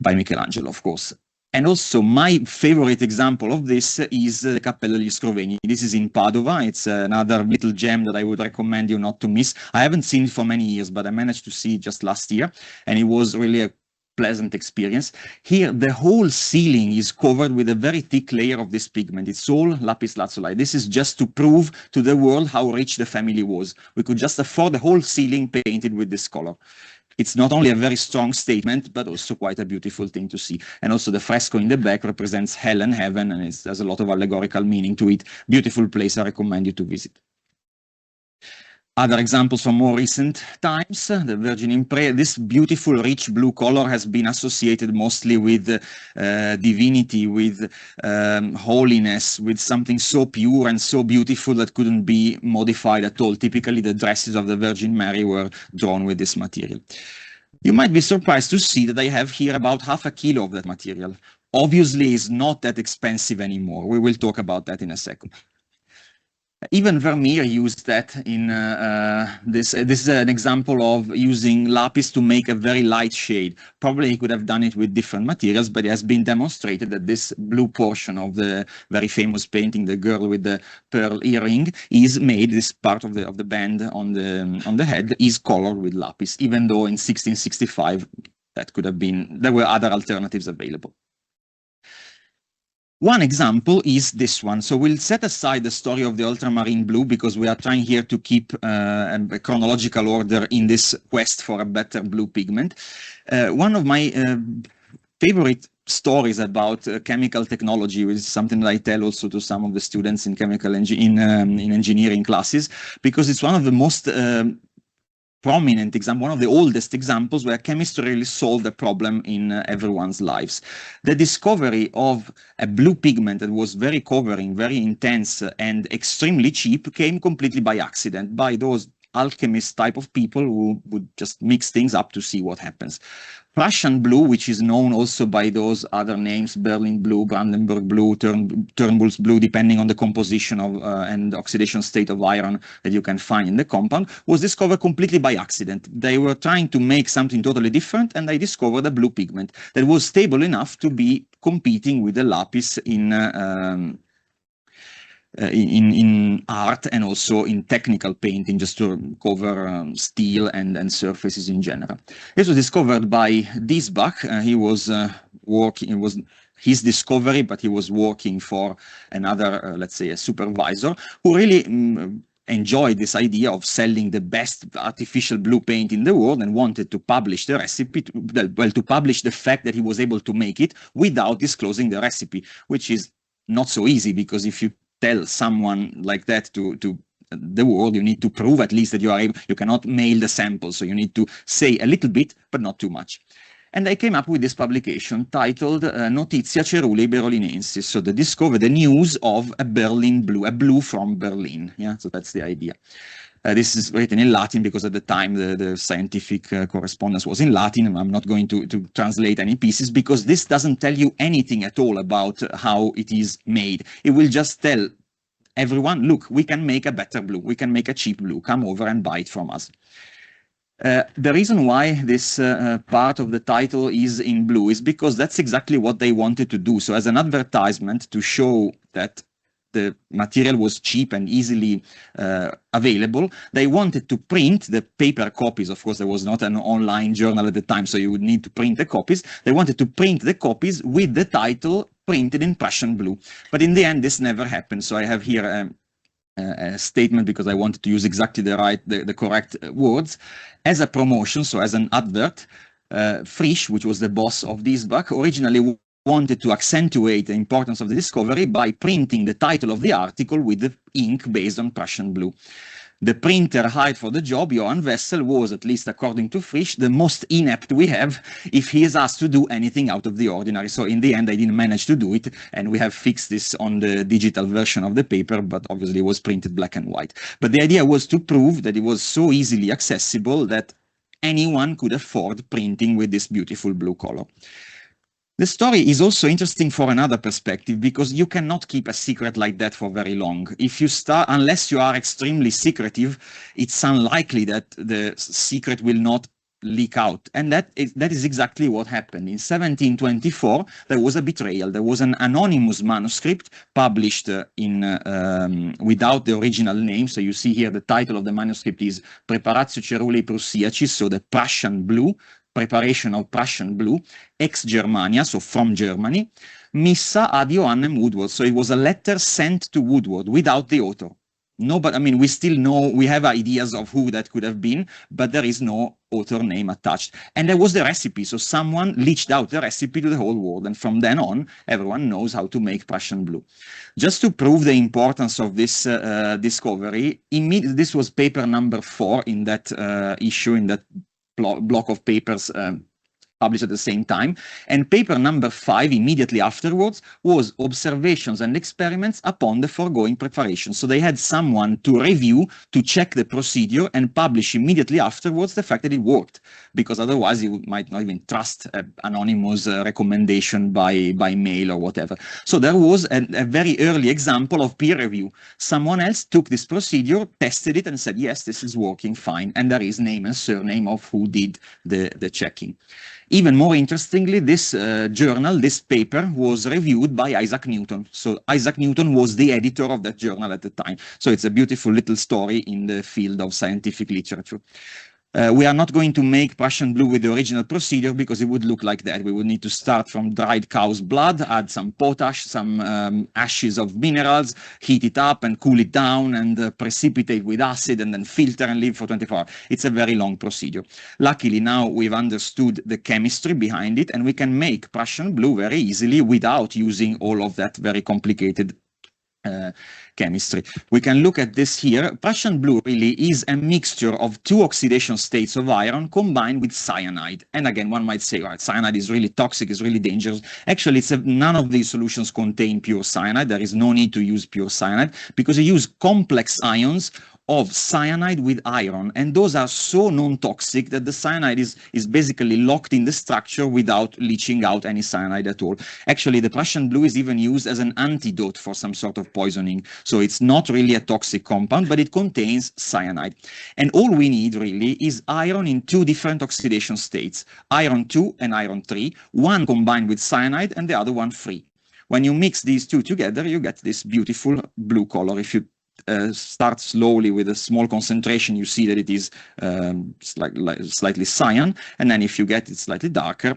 by Michelangelo, of course. And also my favorite example of this is the Cappella degli Scrovegni. This is in Padova. It's another little gem that I would recommend you not to miss. I haven't seen it for many years, but I managed to see it just last year, and it was really a pleasant experience. Here, the whole ceiling is covered with a very thick layer of this pigment. It's all lapis lazuli. This is just to prove to the world how rich the family was. We could just afford the whole ceiling painted with this color. It's not only a very strong statement, but also quite a beautiful thing to see. And also the fresco in the back represents hell and heaven, and there's a lot of allegorical meaning to it. Beautiful place, I recommend you to visit. Other examples from more recent times, the Virgin in Prayer. This beautiful, rich blue color has been associated mostly with divinity, with holiness, with something so pure and so beautiful that couldn't be modified at all. Typically, the dresses of the Virgin Mary were drawn with this material. You might be surprised to see that I have here about half a kilo of that material. Obviously, it's not that expensive anymore. We will talk about that in a second. Even Vermeer used that in this is an example of using lapis to make a very light shade. Probably he could have done it with different materials, but it has been demonstrated that this blue portion of the very famous painting, The Girl with the Pearl Earring, is made, this part of the band on the head is colored with lapis, even though in 1665 that could have been, there were other alternatives available. One example is this one. So we'll set aside the story of the ultramarine blue because we are trying here to keep a chronological order in this quest for a better blue pigment. One of my favorite stories about chemical technology, which is something that I tell also to some of the students in chemical in engineering classes, because it's one of the most prominent example, one of the oldest examples where chemistry really solved a problem in everyone's lives. The discovery of a blue pigment that was very covering, very intense, and extremely cheap came completely by accident, by those alchemist type of people who would just mix things up to see what happens. Prussian blue, which is known also by those other names, Berlin blue, Brandenburg blue, Turnbull's blue, depending on the composition of and oxidation state of iron that you can find in the compound, was discovered completely by accident. They were trying to make something totally different, and they discovered a blue pigment that was stable enough to be competing with the lapis in art and also in technical painting, just to cover steel and surfaces in general. This was discovered by Diesbach. He was working, it was his discovery, but he was working for another, let's say, a supervisor who really enjoyed this idea of selling the best artificial blue paint in the world and wanted to publish the recipe, to publish the fact that he was able to make it without disclosing the recipe, which is not so easy, because if you tell someone like that to the world, you need to prove at least that you are able, you cannot mail the sample, so you need to say a little bit, but not too much. And I came up with this publication titled Notizia Cerulei Berolinensis, so they discovered the news of a Berlin blue, a blue from Berlin. Yeah, so that's the idea. This is written in Latin because at the time the scientific correspondence was in Latin, and I'm not going to translate any pieces because this doesn't tell you anything at all about how it is made. It will just tell everyone, look, we can make a better blue, we can make a cheap blue, come over and buy it from us. The reason why this part of the title is in blue is because that's exactly what they wanted to do. So as an advertisement to show that the material was cheap and easily available, they wanted to print the paper copies. Of course, there was not an online journal at the time, so you would need to print the copies. They wanted to print the copies with the title printed in Prussian blue. But in the end, this never happened. So I have here a statement because I wanted to use exactly the correct words. As a promotion, so as an advert, Frisch, which was the boss of this book, originally wanted to accentuate the importance of the discovery by printing the title of the article with the ink based on Prussian blue. The printer hired for the job, Johann Wessel, was, at least according to Frisch, the most inept we have if he is asked to do anything out of the ordinary. So in the end, I didn't manage to do it, and we have fixed this on the digital version of the paper, but obviously it was printed black and white. But the idea was to prove that it was so easily accessible that anyone could afford printing with this beautiful blue color. The story is also interesting for another perspective, because you cannot keep a secret like that for very long. If you start, unless you are extremely secretive, it's unlikely that the secret will not leak out. And that is exactly what happened. In 1724, there was a betrayal. There was an anonymous manuscript published without the original name. So you see here the title of the manuscript is Preparatio Cerulei Prussiacis, so the Prussian blue, preparation of Prussian blue, ex Germania, so from Germany, missa ad Johannem Woodward. So it was a letter sent to Woodward without the author. No, but I mean, we still know, we have ideas of who that could have been, but there is no author name attached. And there was the recipe. So someone leached out the recipe to the whole world. And from then on, everyone knows how to make Prussian blue. Just to prove the importance of this discovery, this was paper number 4 in that issue, in that block of papers published at the same time, and paper number 5 immediately afterwards was observations and experiments upon the foregoing preparation. So they had someone to review, to check the procedure, and publish immediately afterwards the fact that it worked, because otherwise you might not even trust an anonymous recommendation by mail or whatever. So there was a very early example of peer review. Someone else took this procedure, tested it, and said, yes, this is working fine, and there is name and surname of who did the checking. Even more interestingly, this journal, this paper, was reviewed by Isaac Newton. So Isaac Newton was the editor of that journal at the time. So it's a beautiful little story in the field of scientific literature. We are not going to make Prussian blue with the original procedure because it would look like that. We would need to start from dried cow's blood, add some potash, some ashes of minerals, heat it up and cool it down, and precipitate with acid, and then filter and leave for 24 hours. It's a very long procedure. Luckily, now we've understood the chemistry behind it, and we can make Prussian blue very easily without using all of that very complicated chemistry. We can look at this here. Prussian blue really is a mixture of 2 oxidation states of iron combined with cyanide. And again, one might say, right, cyanide is really toxic, is really dangerous. Actually, none of these solutions contain pure cyanide. There is no need to use pure cyanide because you use complex ions of cyanide with iron, and those are so non-toxic that the cyanide is basically locked in the structure without leaching out any cyanide at all. Actually, the Prussian blue is even used as an antidote for some sort of poisoning, so it's not really a toxic compound, but it contains cyanide. And all we need really is iron in 2 different oxidation states, iron 2 and iron 3, one combined with cyanide and the other one free. When you mix these 2 together, you get this beautiful blue color. If you start slowly with a small concentration, you see that it is slightly cyan, and then if you get it slightly darker,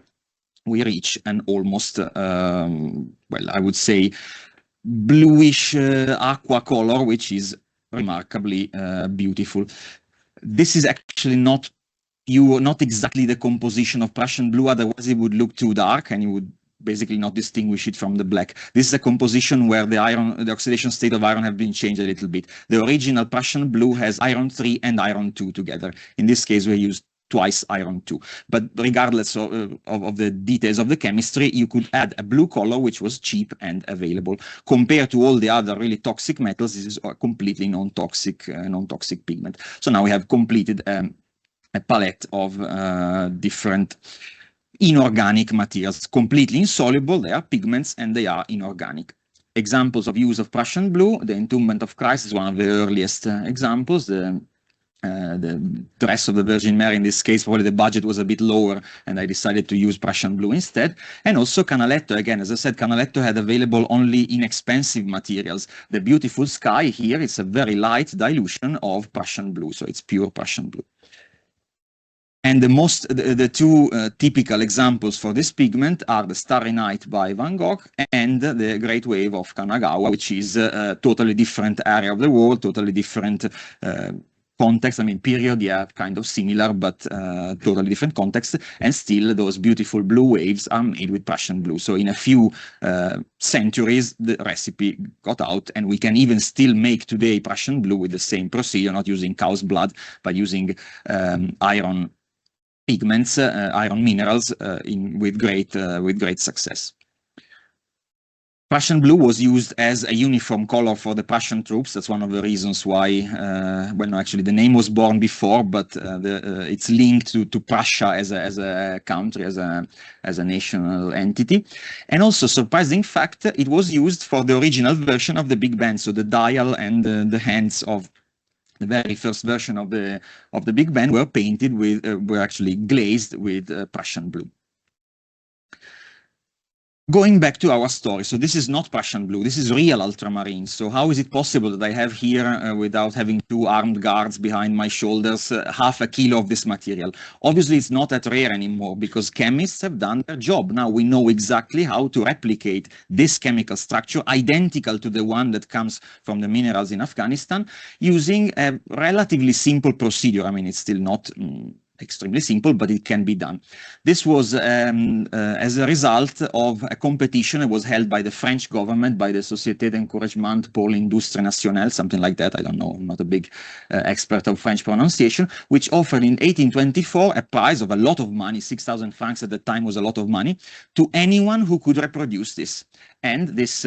we reach an almost, well, I would say bluish aqua color, which is remarkably beautiful. This is actually not exactly the composition of Prussian blue, otherwise it would look too dark and you would basically not distinguish it from the black. This is a composition where the oxidation state of iron have been changed a little bit. The original Prussian blue has iron 3 and iron 2 together. In this case, we used twice iron 2. But regardless of the details of the chemistry, you could add a blue color which was cheap and available. Compared to all the other really toxic metals, this is a completely non-toxic pigment. So now we have completed a palette of different inorganic materials, completely insoluble. They are pigments and they are inorganic. examples of use of Prussian blue. The Entombment of Christ is one of the earliest examples. The dress of the Virgin Mary, in this case, probably the budget was a bit lower, and I decided to use Prussian blue instead. And also Canaletto, again, as I said, Canaletto had available only inexpensive materials. The beautiful sky here is a very light dilution of Prussian blue, so it's pure Prussian blue. And the two typical examples for this pigment are the Starry Night by Van Gogh and the Great Wave of Kanagawa, which is a totally different area of the world, totally different context. I mean, period, yeah, kind of similar, but totally different context. And still, those beautiful blue waves are made with Prussian blue. So in a few centuries, the recipe got out, and we can even still make today Prussian blue with the same procedure, not using cow's blood, but using iron pigments, iron minerals, with great success. Prussian blue was used as a uniform color for the Prussian troops. That's one of the reasons why, well, no, actually the name was born before, but it's linked to Prussia as a country, as a national entity. And also, surprising fact, it was used for the original version of the big band. So the dial and the hands of the very first version of the big band were painted with, were actually glazed with Prussian blue. Going back to our story, so this is not Prussian blue, this is real ultramarine. So how is it possible that I have here, without having two armed guards behind my shoulders, half a kilo of this material? Obviously, it's not that rare anymore because chemists have done their job. Now we know exactly how to replicate this chemical structure, identical to the one that comes from the minerals in Afghanistan, using a relatively simple procedure. I mean, it's still not extremely simple, but it can be done. This was as a result of a competition that was held by the French government, by the Société d'Encouragement pour l'Industrie Nationale, something like that. I don't know, I'm not a big expert of French pronunciation, which offered in 1824 a prize of a lot of money, 6,000 francs at the time was a lot of money, to anyone who could reproduce this. And this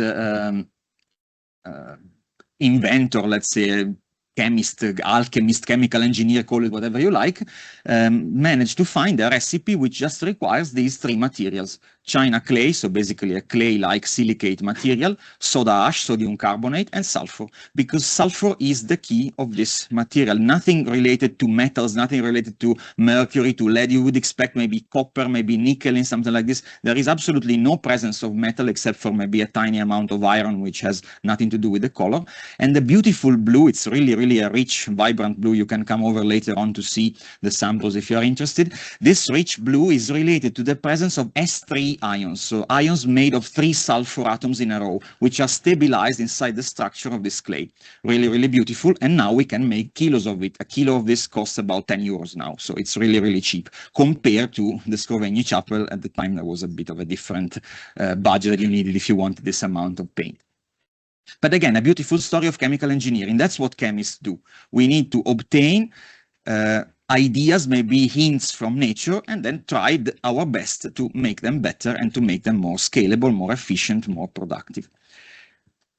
inventor, let's say, chemist, alchemist, chemical engineer, call it whatever you like, managed to find a recipe which just requires these three materials. China clay, so basically a clay-like silicate material, soda ash, sodium carbonate, and sulfur, because sulfur is the key of this material. Nothing related to metals, nothing related to mercury, to lead. You would expect maybe copper, maybe nickel in something like this. There is absolutely no presence of metal except for maybe a tiny amount of iron, which has nothing to do with the color. And the beautiful blue, it's really, really a rich, vibrant blue. You can come over later on to see the samples if you're interested. This rich blue is related to the presence of S3 ions, so ions made of 3 sulfur atoms in a row, which are stabilized inside the structure of this clay. Really, really beautiful, and now we can make kilos of it. A kilo of this costs about 10 euros now, so it's really, really cheap. Compared to the Scrovegni Chapel, at the time there was a bit of a different budget that you needed if you wanted this amount of paint. But again, a beautiful story of chemical engineering. That's what chemists do. We need to obtain ideas, maybe hints from nature, and then try our best to make them better and to make them more scalable, more efficient, more productive.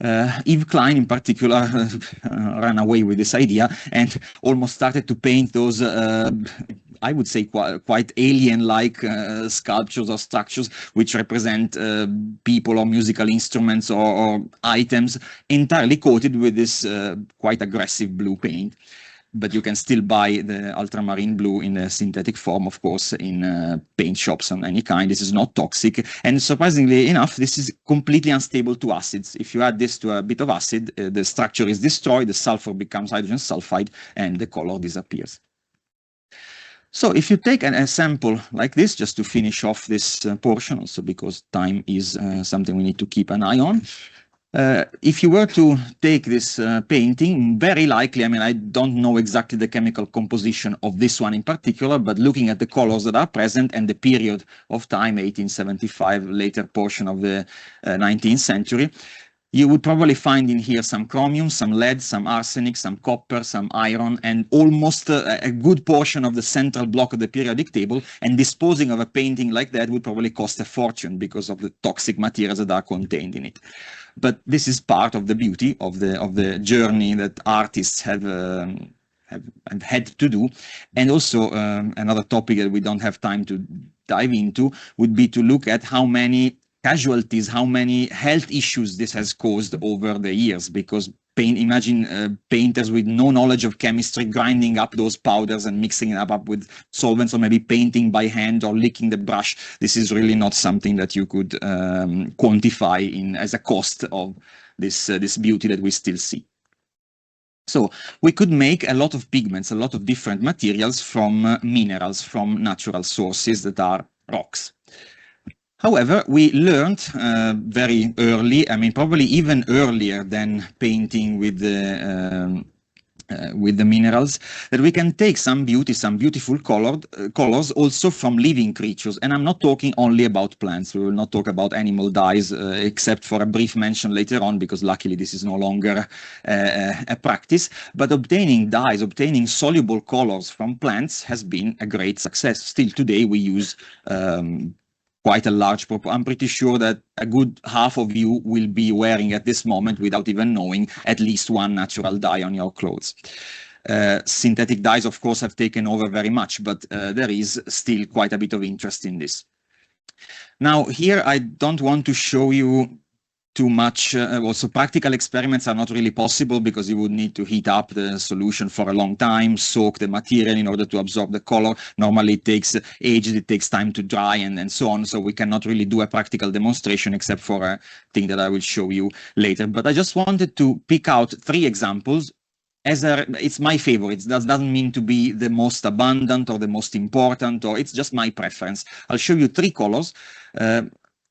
Yves Klein in particular ran away with this idea and almost started to paint those I would say quite alien-like sculptures or structures which represent people or musical instruments or items entirely coated with this quite aggressive blue paint. But you can still buy the ultramarine blue in a synthetic form, of course, in paint shops of any kind. This is not toxic. And surprisingly enough, this is completely unstable to acids. If you add this to a bit of acid, the structure is destroyed, the sulfur becomes hydrogen sulfide, and the color disappears. So if you take a sample like this, just to finish off this portion, also because time is something we need to keep an eye on. If you were to take this painting, very likely, I mean, I don't know exactly the chemical composition of this one in particular, but looking at the colors that are present and the period of time, 1875, later portion of the 19th century, you would probably find in here some chromium, some lead, some arsenic, some copper, some iron, and almost a good portion of the central block of the periodic table. And disposing of a painting like that would probably cost a fortune because of the toxic materials that are contained in it. But this is part of the beauty of the journey that artists have had to do. And also another topic that we don't have time to dive into would be to look at how many casualties, how many health issues this has caused over the years, because imagine painters with no knowledge of chemistry grinding up those powders and mixing it up with solvents, or maybe painting by hand or licking the brush. This is really not something that you could quantify as a cost of this beauty that we still see. So we could make a lot of pigments, a lot of different materials from minerals, from natural sources that are rocks. However, we learned very early, I mean, probably even earlier than painting with the minerals, that we can take some beauty, some beautiful colors also from living creatures. And I'm not talking only about plants. We will not talk about animal dyes, except for a brief mention later on, because luckily this is no longer a practice. But obtaining dyes, obtaining soluble colors from plants has been a great success. Still today we use quite a large proportion. I'm pretty sure that a good half of you will be wearing at this moment, without even knowing, at least one natural dye on your clothes. Synthetic dyes, of course, have taken over very much, but there is still quite a bit of interest in this. Now, here I don't want to show you too much. Also, practical experiments are not really possible, because you would need to heat up the solution for a long time, soak the material in order to absorb the color. Normally it takes ages, it takes time to dry, and so on. So we cannot really do a practical demonstration, except for a thing that I will show you later. But I just wanted to pick out 3 examples. It's my favorite. That doesn't mean to be the most abundant or the most important, or it's just my preference. I'll show you 3 colors.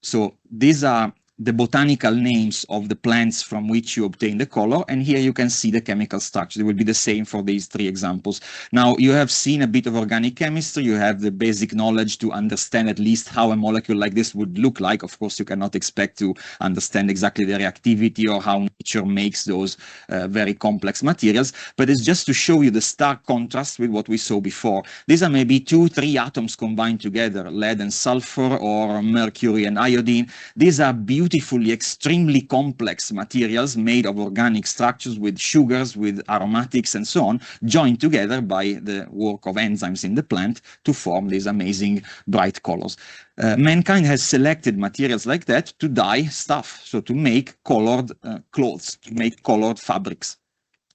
So these are the botanical names of the plants from which you obtain the color, and here you can see the chemical structure. It will be the same for these 3 examples. Now, you have seen a bit of organic chemistry, you have the basic knowledge to understand at least how a molecule like this would look like. Of course, you cannot expect to understand exactly the reactivity or how nature makes those very complex materials, but it's just to show you the stark contrast with what we saw before. These are maybe 2-3 atoms combined together, lead and sulfur, or mercury and iodine. These are beautifully, extremely complex materials made of organic structures with sugars, with aromatics and so on, joined together by the work of enzymes in the plant to form these amazing bright colors. Mankind has selected materials like that to dye stuff, so to make colored clothes, to make colored fabrics.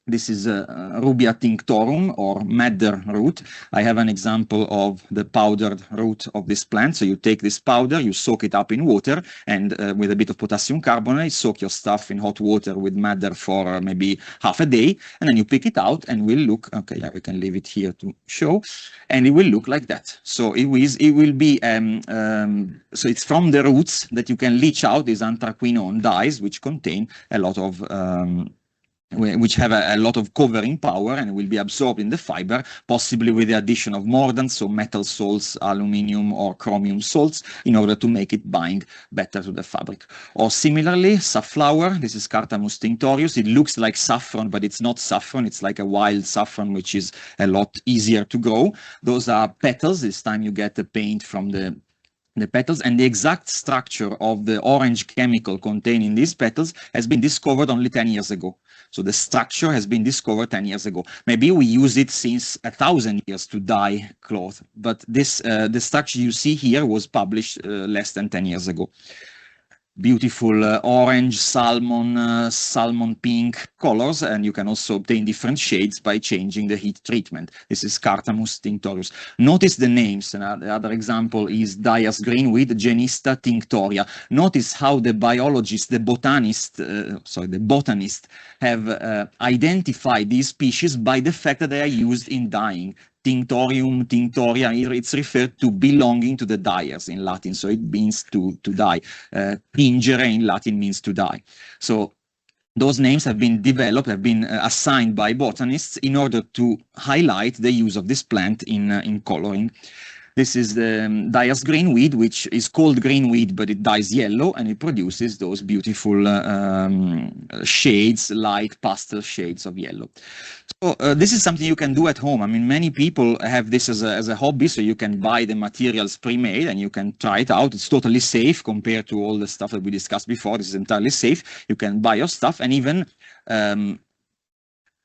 This is Rubia tinctorum, or madder root. I have an example of the powdered root of this plant. So you take this powder, you soak it up in water, and with a bit of potassium carbonate, soak your stuff in hot water with madder for maybe half a day, and then you pick it out and will look, okay, yeah, we can leave it here to show, and it will look like that. So it will be, so it's from the roots that you can leach out these anthraquinone dyes, which contain a lot of which have a lot of covering power, and will be absorbed in the fiber, possibly with the addition of mordants, so metal salts, aluminium or chromium salts, in order to make it bind better to the fabric. Or similarly, safflower, this is Cartamus tinctorius. It looks like saffron, but it's not saffron. It's like a wild saffron, which is a lot easier to grow. Those are petals. This time you get the paint from the petals, and the exact structure of the orange chemical contained in these petals has been discovered only 10 years ago. So the structure has been discovered 10 years ago. Maybe we use it since 1,000 years to dye cloth, but this the structure you see here was published less than 10 years ago. Beautiful orange, salmon, salmon pink colors, and you can also obtain different shades by changing the heat treatment. This is Cartamus tinctorius. Notice the names. And the other example is Dyer's greenweed, Genista tinctoria. Notice how the biologists, the botanists have identified these species by the fact that they are used in dyeing. Tinctorium, tinctoria, it's referred to belonging to the dyers in Latin, so it means to dye. Tingere in Latin means to dye. So those names have been developed, have been assigned by botanists in order to highlight the use of this plant in coloring. This is the Dyer's greenweed, which is called greenweed, but it dyes yellow, and it produces those beautiful shades, light pastel shades of yellow. So this is something you can do at home. I mean, many people have this as a hobby, so you can buy the materials pre-made and you can try it out. It's totally safe compared to all the stuff that we discussed before. This is entirely safe. You can buy your stuff, and even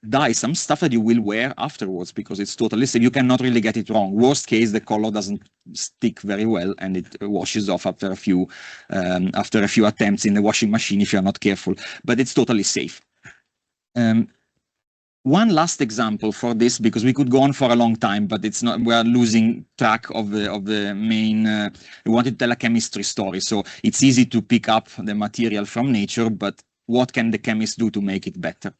dye some stuff that you will wear afterwards because it's totally safe. You cannot really get it wrong. Worst case, the color doesn't stick very well and it washes off after a few attempts in the washing machine if you're not careful. But it's totally safe. One last example for this, because we could go on for a long time, but it's not. We are losing track of the main. We wanted to tell a chemistry story, so it's easy to pick up the material from nature, but what can the chemist do to make it better?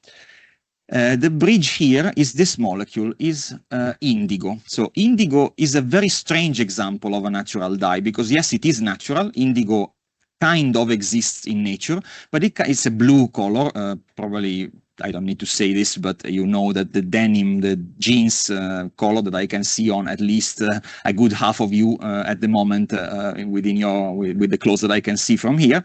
The bridge here is this molecule, is indigo. So indigo is a very strange example of a natural dye, because yes, it is natural. Indigo kind of exists in nature, but it's a blue color, probably. I don't need to say this, but you know that the denim, the jeans color that I can see on at least a good half of you at the moment with the clothes that I can see from here,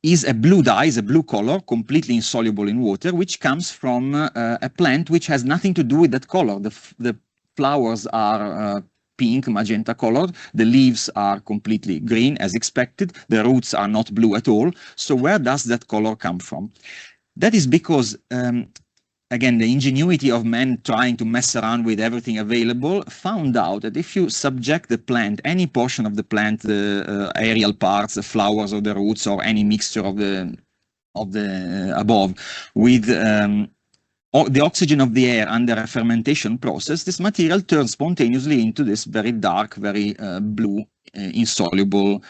is a blue dye, is a blue color, completely insoluble in water, which comes from a plant which has nothing to do with that color. The flowers are pink, magenta colored. The leaves are completely green, as expected. The roots are not blue at all. So where does that color come from? That is because, again, the ingenuity of men trying to mess around with everything available found out that if you subject the plant, any portion of the plant, the aerial parts, the flowers or the roots, or any mixture of the above, with the oxygen of the air under a fermentation process, this material turns spontaneously into this very dark, very blue, insoluble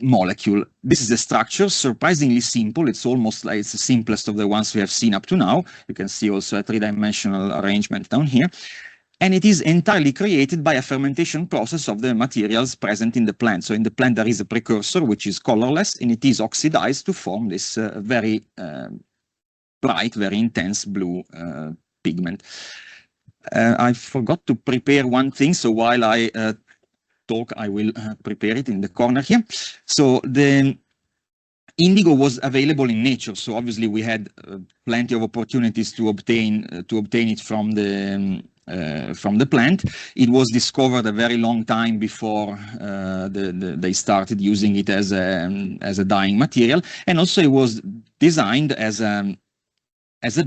molecule. This is the structure, surprisingly simple. It's almost like it's the simplest of the ones we have seen up to now. You can see also a three-dimensional arrangement down here. And it is entirely created by a fermentation process of the materials present in the plant. So in the plant there is a precursor which is colorless, and it is oxidized to form this very bright, very intense blue pigment. I forgot to prepare one thing, so while I talk, I will prepare it in the corner here. So the indigo was available in nature, so obviously we had plenty of opportunities to obtain it from the plant. It was discovered a very long time before they started using it as a dyeing material, and also it was designed as a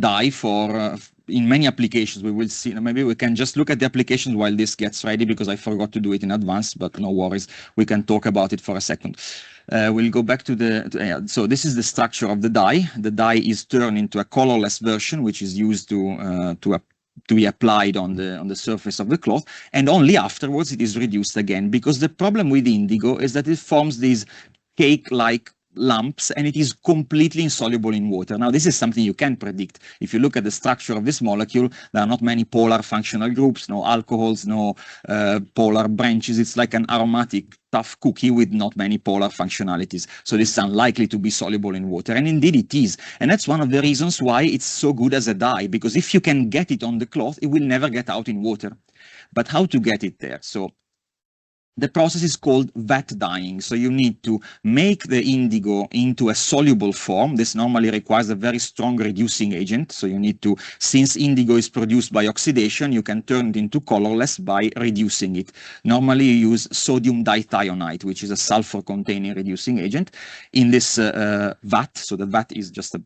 dye for in many applications. We will see. Maybe we can just look at the applications while this gets ready, because I forgot to do it in advance, but no worries. We can talk about it for a second. We'll go back to so this is the structure of the dye. The dye is turned into a colorless version, which is used to be applied on the surface of the cloth, and only afterwards it is reduced again, because the problem with indigo is that it forms these cake-like lumps, and it is completely insoluble in water. Now, this is something you can predict. If you look at the structure of this molecule, there are not many polar functional groups, no alcohols, no polar branches. It's like an aromatic, tough cookie with not many polar functionalities. So this is unlikely to be soluble in water, and indeed it is. And that's one of the reasons why it's so good as a dye, because if you can get it on the cloth, it will never get out in water. But how to get it there? So the process is called vat dyeing. So you need to make the indigo into a soluble form. This normally requires a very strong reducing agent. So you need to, since indigo is produced by oxidation, you can turn it into colorless by reducing it. Normally you use sodium dithionite, which is a sulfur-containing reducing agent, in this vat. So the vat is just a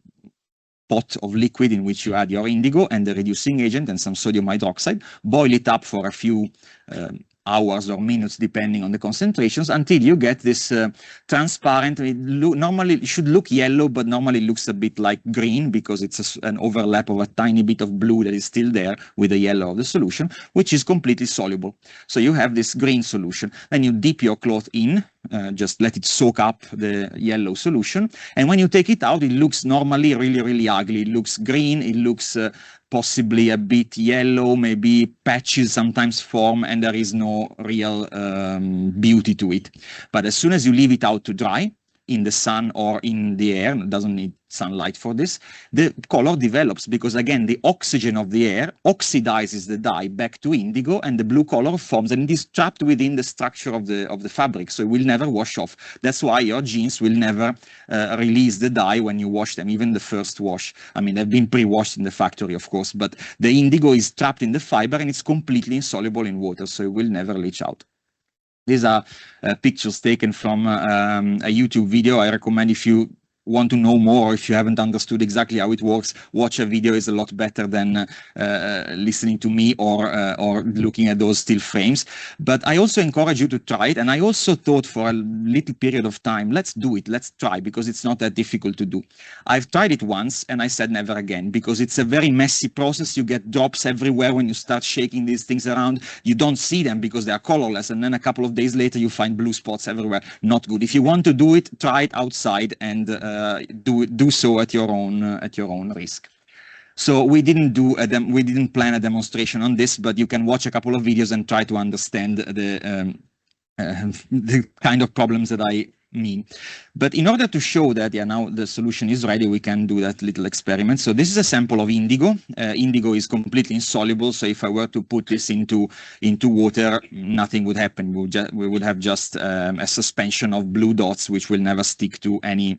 pot of liquid in which you add your indigo and the reducing agent and some sodium hydroxide. Boil it up for a few hours or minutes, depending on the concentrations, until you get this transparent. Normally it should look yellow, but normally it looks a bit like green, because it's an overlap of a tiny bit of blue that is still there with the yellow of the solution, which is completely soluble. So you have this green solution. Then you dip your cloth in, just let it soak up the yellow solution. And when you take it out, it looks normally really, really ugly. It looks green, it looks possibly a bit yellow, maybe patches sometimes form, and there is no real beauty to it. But as soon as you leave it out to dry, in the sun or in the air, it doesn't need sunlight for this, the color develops, because again the oxygen of the air oxidizes the dye back to indigo, and the blue color forms, and it is trapped within the structure of the fabric, so it will never wash off. That's why your jeans will never release the dye when you wash them, even the first wash. I mean, they've been pre-washed in the factory, of course, but the indigo is trapped in the fiber and it's completely insoluble in water, so it will never leach out. These are pictures taken from a YouTube video. I recommend, if you want to know more, if you haven't understood exactly how it works, watch a video is a lot better than listening to me or looking at those still frames. But I also encourage you to try it. And I also thought for a little period of time, let's do it, let's try, because it's not that difficult to do. I've tried it once and I said never again, because it's a very messy process. You get drops everywhere when you start shaking these things around. You don't see them because they are colorless, and then a couple of days later you find blue spots everywhere. Not good. If you want to do it, try it outside and do so at your own risk. So we didn't plan a demonstration on this, but you can watch a couple of videos and try to understand the kind of problems that I mean. But in order to show that, yeah, now the solution is ready, we can do that little experiment. So this is a sample of indigo. Indigo is completely insoluble, so if I were to put this into water, nothing would happen. We would have just a suspension of blue dots, which will never stick to any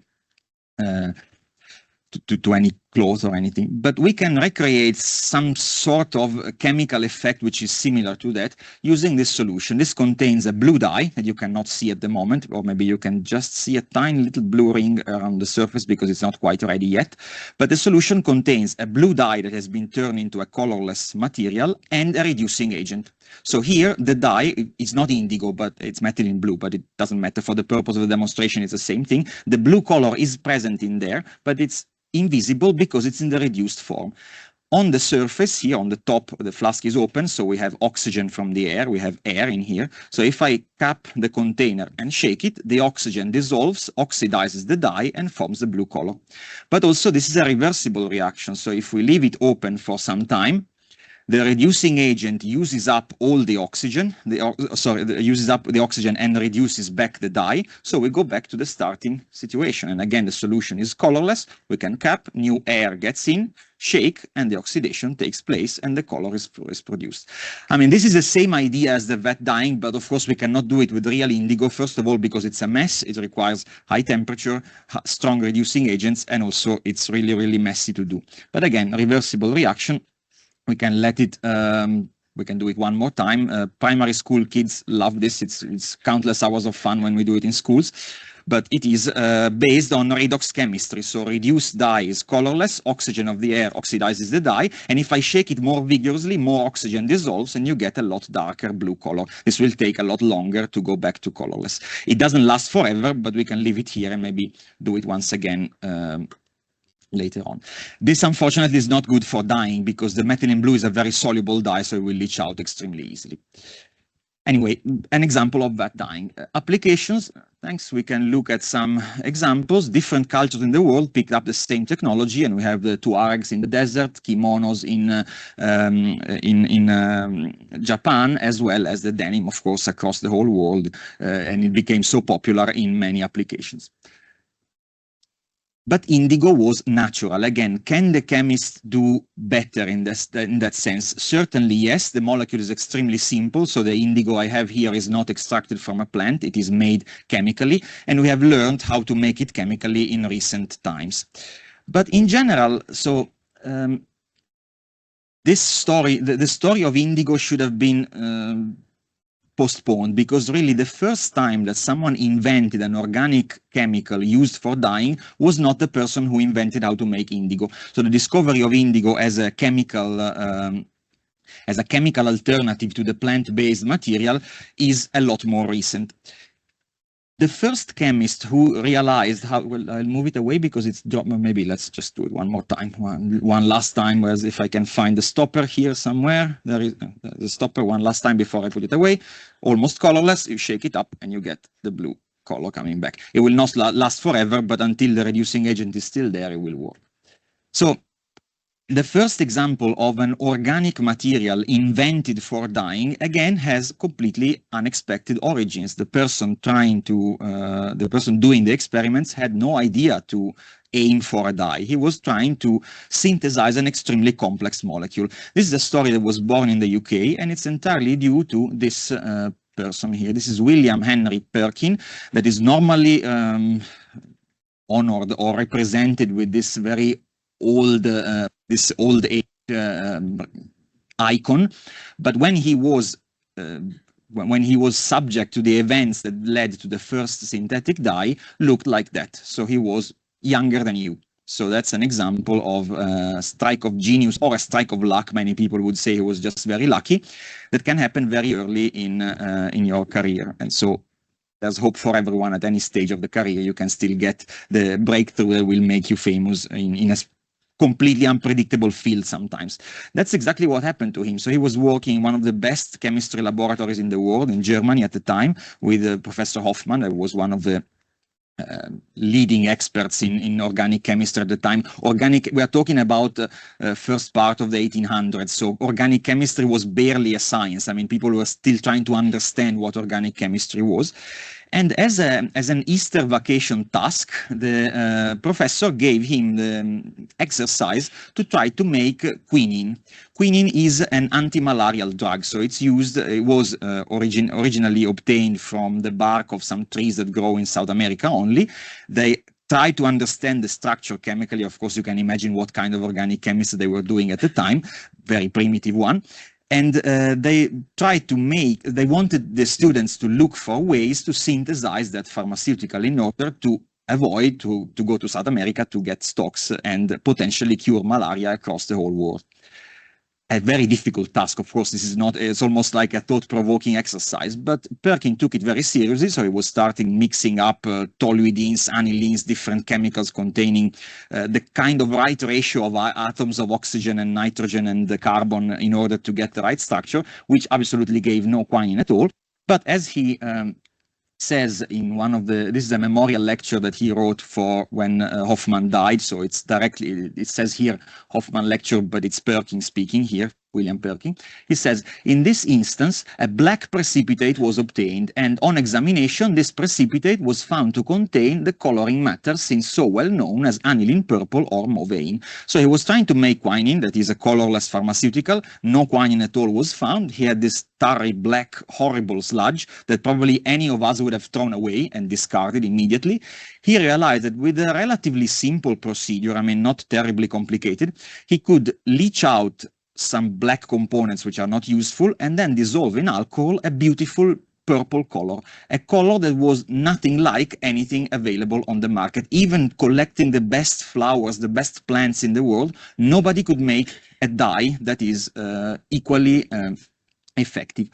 to any cloth or anything. But we can recreate some sort of chemical effect which is similar to that using this solution. This contains a blue dye that you cannot see at the moment, or maybe you can just see a tiny little blue ring around the surface because it's not quite ready yet. But the solution contains a blue dye that has been turned into a colorless material and a reducing agent. So here the dye is not indigo, but it's methylene blue, but it doesn't matter. For the purpose of the demonstration, it's the same thing. The blue color is present in there, but it's invisible because it's in the reduced form. On the surface here, on the top, the flask is open, so we have oxygen from the air, we have air in here. So if I cap the container and shake it, the oxygen dissolves, oxidizes the dye, and forms the blue color. But also this is a reversible reaction, so if we leave it open for some time, the reducing agent uses up all the oxygen, uses up the oxygen and reduces back the dye. So we go back to the starting situation. And again, the solution is colorless. We can cap, new air gets in, shake, and the oxidation takes place, and the color is produced. I mean, this is the same idea as the wet dyeing, but of course we cannot do it with real indigo, first of all, because it's a mess. It requires high temperature, strong reducing agents, and also it's really, really messy to do. But again, reversible reaction. We can let it, we can do it one more time. Primary school kids love this. It's countless hours of fun when we do it in schools. But it is based on redox chemistry. So reduced dye is colorless, oxygen of the air oxidizes the dye, and if I shake it more vigorously, more oxygen dissolves, and you get a lot darker blue color. This will take a lot longer to go back to colorless. It doesn't last forever, but we can leave it here and maybe do it once again later on. This unfortunately is not good for dyeing because the methylene blue is a very soluble dye, so it will leach out extremely easily. Anyway, an example of that dyeing. Applications, thanks, we can look at some examples. Different cultures in the world picked up the same technology, and we have the Tuaregs in the desert, kimonos in Japan, as well as the denim, of course, across the whole world, and it became so popular in many applications. But indigo was natural. Again, can the chemist do better in that sense? Certainly, yes. The molecule is extremely simple. So the indigo I have here is not extracted from a plant. It is made chemically. And we have learned how to make it chemically in recent times. But in general, so this story, the story of indigo should have been postponed, because really the first time that someone invented an organic chemical used for dyeing was not the person who invented how to make indigo. So the discovery of indigo as a chemical alternative to the plant-based material is a lot more recent. The first chemist who realized how, well, I'll move it away because it's dropped. Maybe let's just do it one more time, one last time, whereas if I can find the stopper here somewhere, there is the stopper one last time before I put it away. Almost colorless, you shake it up and you get the blue color coming back. It will not last forever, but until the reducing agent is still there, it will work. So the first example of an organic material invented for dyeing, again, has completely unexpected origins. The person doing the experiments had no idea to aim for a dye. He was trying to synthesize an extremely complex molecule. This is a story that was born in the UK, and it's entirely due to this person here. This is William Henry Perkin, that is normally honored or represented with this very old age icon, but when he was subject to the events that led to the first synthetic dye, looked like that. So he was younger than you. So that's an example of a strike of genius or a strike of luck. Many people would say he was just very lucky. That can happen very early in your career. And so there's hope for everyone at any stage of the career. You can still get the breakthrough that will make you famous in a completely unpredictable field sometimes. That's exactly what happened to him. So he was working in one of the best chemistry laboratories in the world, in Germany at the time, with Professor Hoffmann, that was one of the leading experts in organic chemistry at the time. We are talking about first part of the 1800s, so organic chemistry was barely a science. I mean, people were still trying to understand what organic chemistry was. And as an Easter vacation task, the professor gave him the exercise to try to make quinine. Quinine is an anti-malarial drug, so it's used. It was originally obtained from the bark of some trees that grow in South America only. They try to understand the structure chemically. Of course, you can imagine what kind of organic chemistry they were doing at the time, very primitive one. And they wanted the students to look for ways to synthesize that pharmaceutical in order to avoid to go to South America to get stocks and potentially cure malaria across the whole world. A very difficult task, of course. This is not, it's almost like a thought-provoking exercise, but Perkin took it very seriously, so he was starting mixing up toluidines, anilines, different chemicals containing the kind of right ratio of atoms of oxygen and nitrogen and the carbon in order to get the right structure, which absolutely gave no quinine at all. But as he says in one of this is a memorial lecture that he wrote for when Hoffmann died, so it's directly, it says here Hoffmann lecture, but it's Perkin speaking here, William Perkin. He says, in this instance, a black precipitate was obtained, and on examination, this precipitate was found to contain the coloring matter since so well known as aniline purple or mauveine. So he was trying to make quinine, that is a colorless pharmaceutical. No quinine at all was found. He had this tarry, black, horrible sludge that probably any of us would have thrown away and discarded immediately. He realized that with a relatively simple procedure, I mean, not terribly complicated, he could leach out some black components which are not useful and then dissolve in alcohol a beautiful purple color, a color that was nothing like anything available on the market. Even collecting the best flowers, the best plants in the world, nobody could make a dye that is equally effective.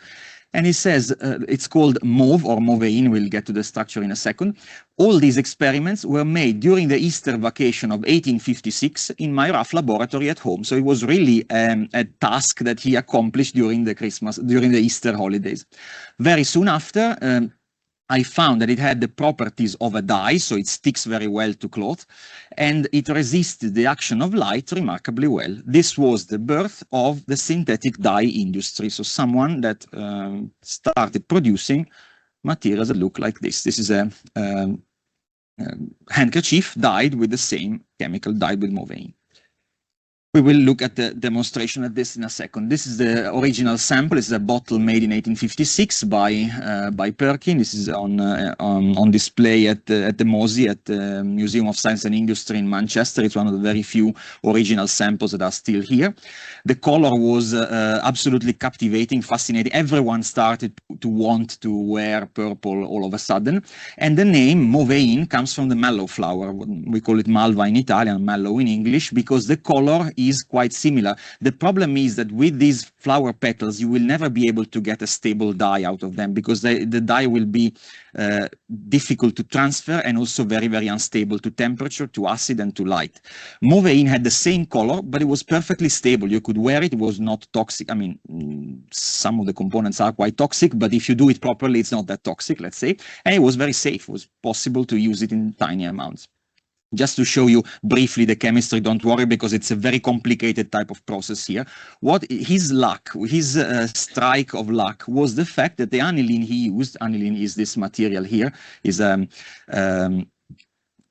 And he says it's called mauve or mauveine. We'll get to the structure in a second. All these experiments were made during the Easter vacation of 1856 in my rough laboratory at home. So it was really a task that he accomplished during the Easter holidays. Very soon after, I found that it had the properties of a dye, so it sticks very well to cloth, and it resisted the action of light remarkably well. This was the birth of the synthetic dye industry, so someone that started producing materials that look like this. This is a handkerchief dyed with the same chemical, dyed with mauveine. We will look at the demonstration of this in a second. This is the original sample. This is a bottle made in 1856 by Perkin. This is on display at the MOSI, at the Museum of Science and Industry in Manchester. It's one of the very few original samples that are still here. The color was absolutely captivating, fascinating. Everyone started to want to wear purple all of a sudden. And the name mauveine comes from the mallow flower. We call it malva in Italian, mallow in English, because the color is quite similar. The problem is that with these flower petals, you will never be able to get a stable dye out of them because the dye will be difficult to transfer and also very, very unstable to temperature, to acid, and to light. Mauveine had the same color, but it was perfectly stable. You could wear it. It was not toxic. I mean, some of the components are quite toxic, but if you do it properly, it's not that toxic, let's say. And it was very safe. It was possible to use it in tiny amounts. Just to show you briefly the chemistry, don't worry, because it's a very complicated type of process here. What his luck, his strike of luck, was the fact that the aniline he used, aniline is this material here, is a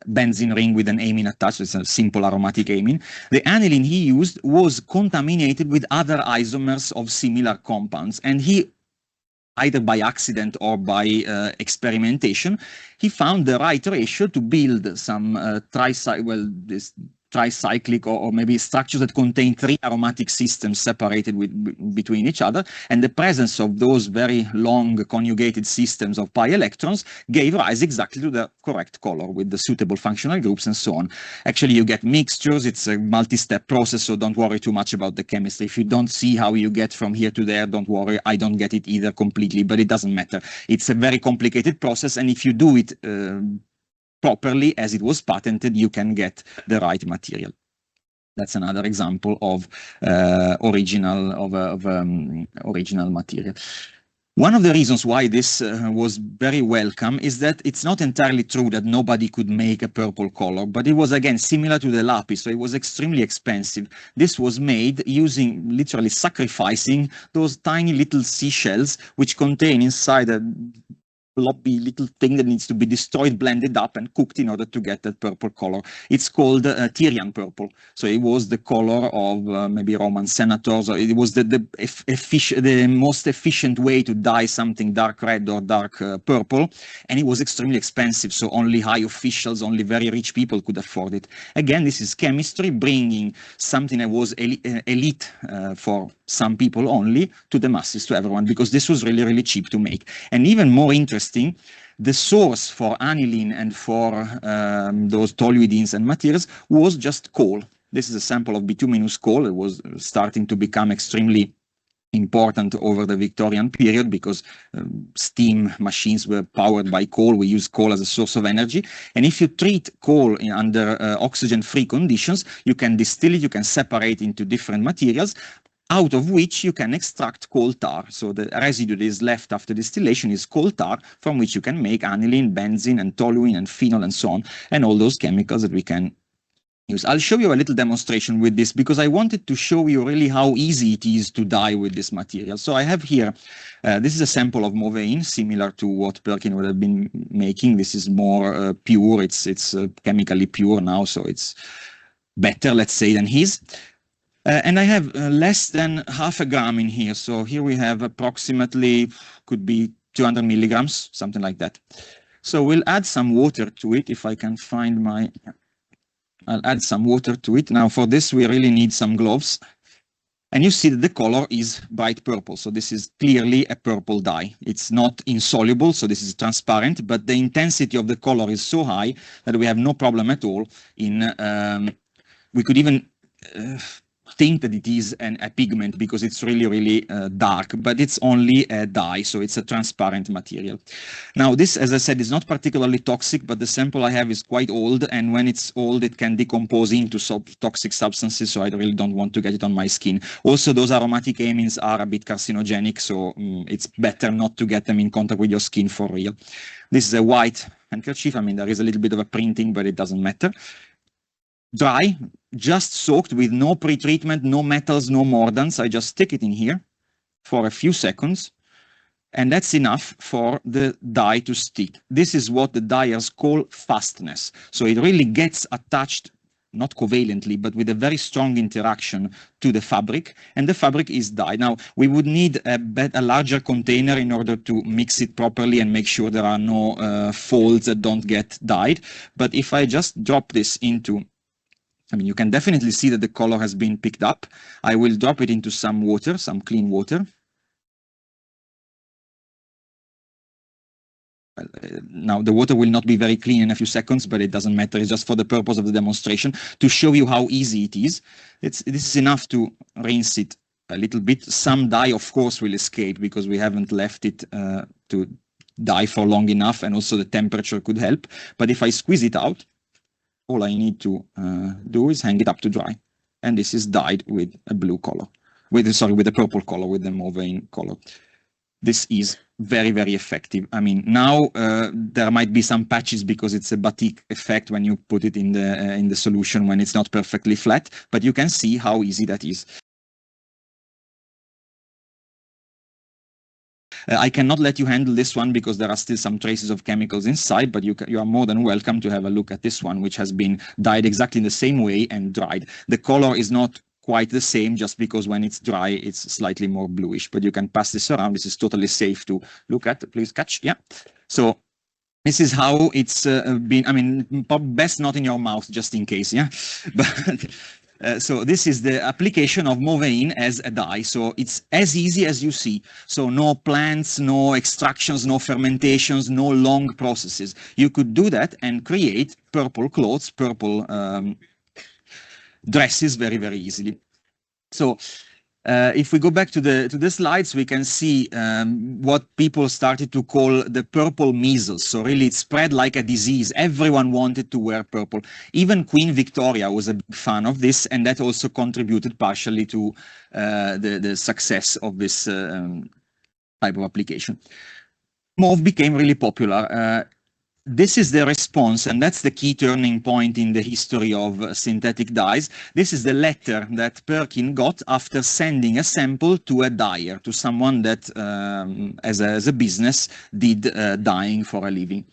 benzene ring with an amine attached. It's a simple aromatic amine. The aniline he used was contaminated with other isomers of similar compounds, and he, either by accident or by experimentation, he found the right ratio to build some this tricyclic or maybe structures that contain 3 aromatic systems separated between each other, and the presence of those very long conjugated systems of pi electrons gave rise exactly to the correct color with the suitable functional groups and so on. Actually, you get mixtures. It's a multi-step process, so don't worry too much about the chemistry. If you don't see how you get from here to there, don't worry. I don't get it either completely, but it doesn't matter. It's a very complicated process, and if you do it properly, as it was patented, you can get the right material. That's another example of original material. One of the reasons why this was very welcome is that it's not entirely true that nobody could make a purple color, but it was, again, similar to the lapis, so it was extremely expensive. This was made using, literally sacrificing those tiny little seashells, which contain inside a floppy little thing that needs to be destroyed, blended up, and cooked in order to get that purple color. It's called Tyrian purple. So it was the color of maybe Roman senators. Or it was the most efficient way to dye something dark red or dark purple, and it was extremely expensive. So only high officials, only very rich people could afford it. Again, this is chemistry bringing something that was elite for some people only to the masses, to everyone, because this was really, really cheap to make. And even more interesting, the source for aniline and for those toluidines and materials was just coal. This is a sample of bituminous coal. It was starting to become extremely important over the Victorian period because steam machines were powered by coal. We use coal as a source of energy. And if you treat coal under oxygen-free conditions, you can distill it, you can separate into different materials, out of which you can extract coal tar. So the residue that is left after distillation is coal tar, from which you can make aniline, benzene, and toluene, and phenol, and so on, and all those chemicals that we can use. I'll show you a little demonstration with this, because I wanted to show you really how easy it is to dye with this material. So I have here, this is a sample of Mauveine, similar to what Perkin would have been making. This is more pure, it's chemically pure now, so it's better, let's say, than his. And I have less than half a gram in here. So here we have approximately, could be 200 milligrams, something like that. So we'll add some water to it. If I can find my, I'll add some water to it. Now for this, we really need some gloves. And you see that the color is bright purple. So this is clearly a purple dye. It's not insoluble, so this is transparent, but the intensity of the color is so high that we have no problem at all in, we could even, think that it is a pigment because it's really, really dark, but it's only a dye, so it's a transparent material. Now this, as I said, is not particularly toxic, but the sample I have is quite old, and when it's old it can decompose into toxic substances, so I really don't want to get it on my skin. Also, those aromatic amines are a bit carcinogenic, so it's better not to get them in contact with your skin for real. This is a white handkerchief. I mean, there is a little bit of a printing, but it doesn't matter. Dry, just soaked with no pre-treatment, no metals, no mordants. I just stick it in here for a few seconds, and that's enough for the dye to stick. This is what the dyers call fastness. So it really gets attached, not covalently, but with a very strong interaction to the fabric, and the fabric is dyed. Now, we would need a larger container in order to mix it properly and make sure there are no folds that don't get dyed. But if I just drop this into, I mean, you can definitely see that the color has been picked up. I will drop it into some water, some clean water. Now, the water will not be very clean in a few seconds, but it doesn't matter. It's just for the purpose of the demonstration to show you how easy it is. This is enough to rinse it a little bit. Some dye, of course, will escape because we haven't left it to dye for long enough, and also the temperature could help. But if I squeeze it out, all I need to do is hang it up to dry, and this is dyed with a blue color, with a purple color, with the Mauveine color. This is very, very effective. I mean, now there might be some patches because it's a batik effect when you put it in the solution when it's not perfectly flat, but you can see how easy that is. I cannot let you handle this one because there are still some traces of chemicals inside, but you are more than welcome to have a look at this one, which has been dyed exactly in the same way and dried. The color is not quite the same, just because when it's dry, it's slightly more bluish, but you can pass this around. This is totally safe to look at. Please catch. Yeah. So This is how it's been, I mean, best not in your mouth, just in case, yeah? But so this is the application of Mauveine as a dye. So it's as easy as you see. So no plants, no extractions, no fermentations, no long processes. You could do that and create purple clothes, purple dresses very, very easily. So if we go back to the slides, we can see what people started to call the purple measles. So really it spread like a disease. Everyone wanted to wear purple. Even Queen Victoria was a big fan of this, and that also contributed partially to the success of this type of application. Mauve became really popular. This is the response, and that's the key turning point in the history of synthetic dyes. This is the letter that Perkin got after sending a sample to a dyer, to someone that, as a business, did dyeing for a living.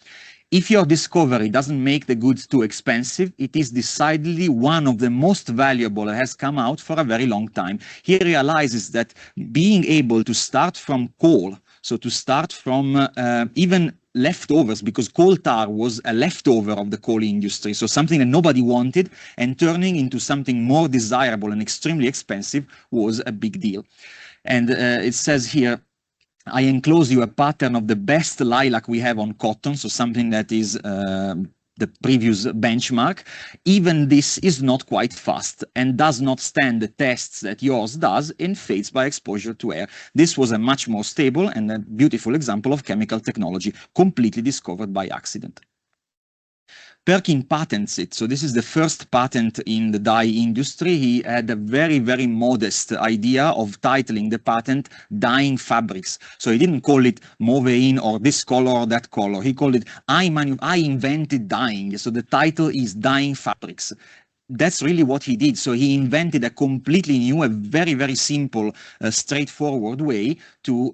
If your discovery doesn't make the goods too expensive, it is decidedly one of the most valuable that has come out for a very long time. He realizes that being able to start from coal, so to start from even leftovers, because coal tar was a leftover of the coal industry, so something that nobody wanted, and turning into something more desirable and extremely expensive was a big deal. And it says here, I enclose you a pattern of the best lilac we have on cotton, so something that is the previous benchmark. Even this is not quite fast and does not stand the tests that yours does and fades by exposure to air. This was a much more stable and a beautiful example of chemical technology, completely discovered by accident. Perkin patents it, so this is the first patent in the dye industry. He had a very, very modest idea of titling the patent Dyeing Fabrics. So he didn't call it Mauveine or this color or that color. He called it I invented dyeing. So the title is Dyeing Fabrics. That's really what he did. So he invented a completely new, a very, very simple, straightforward way to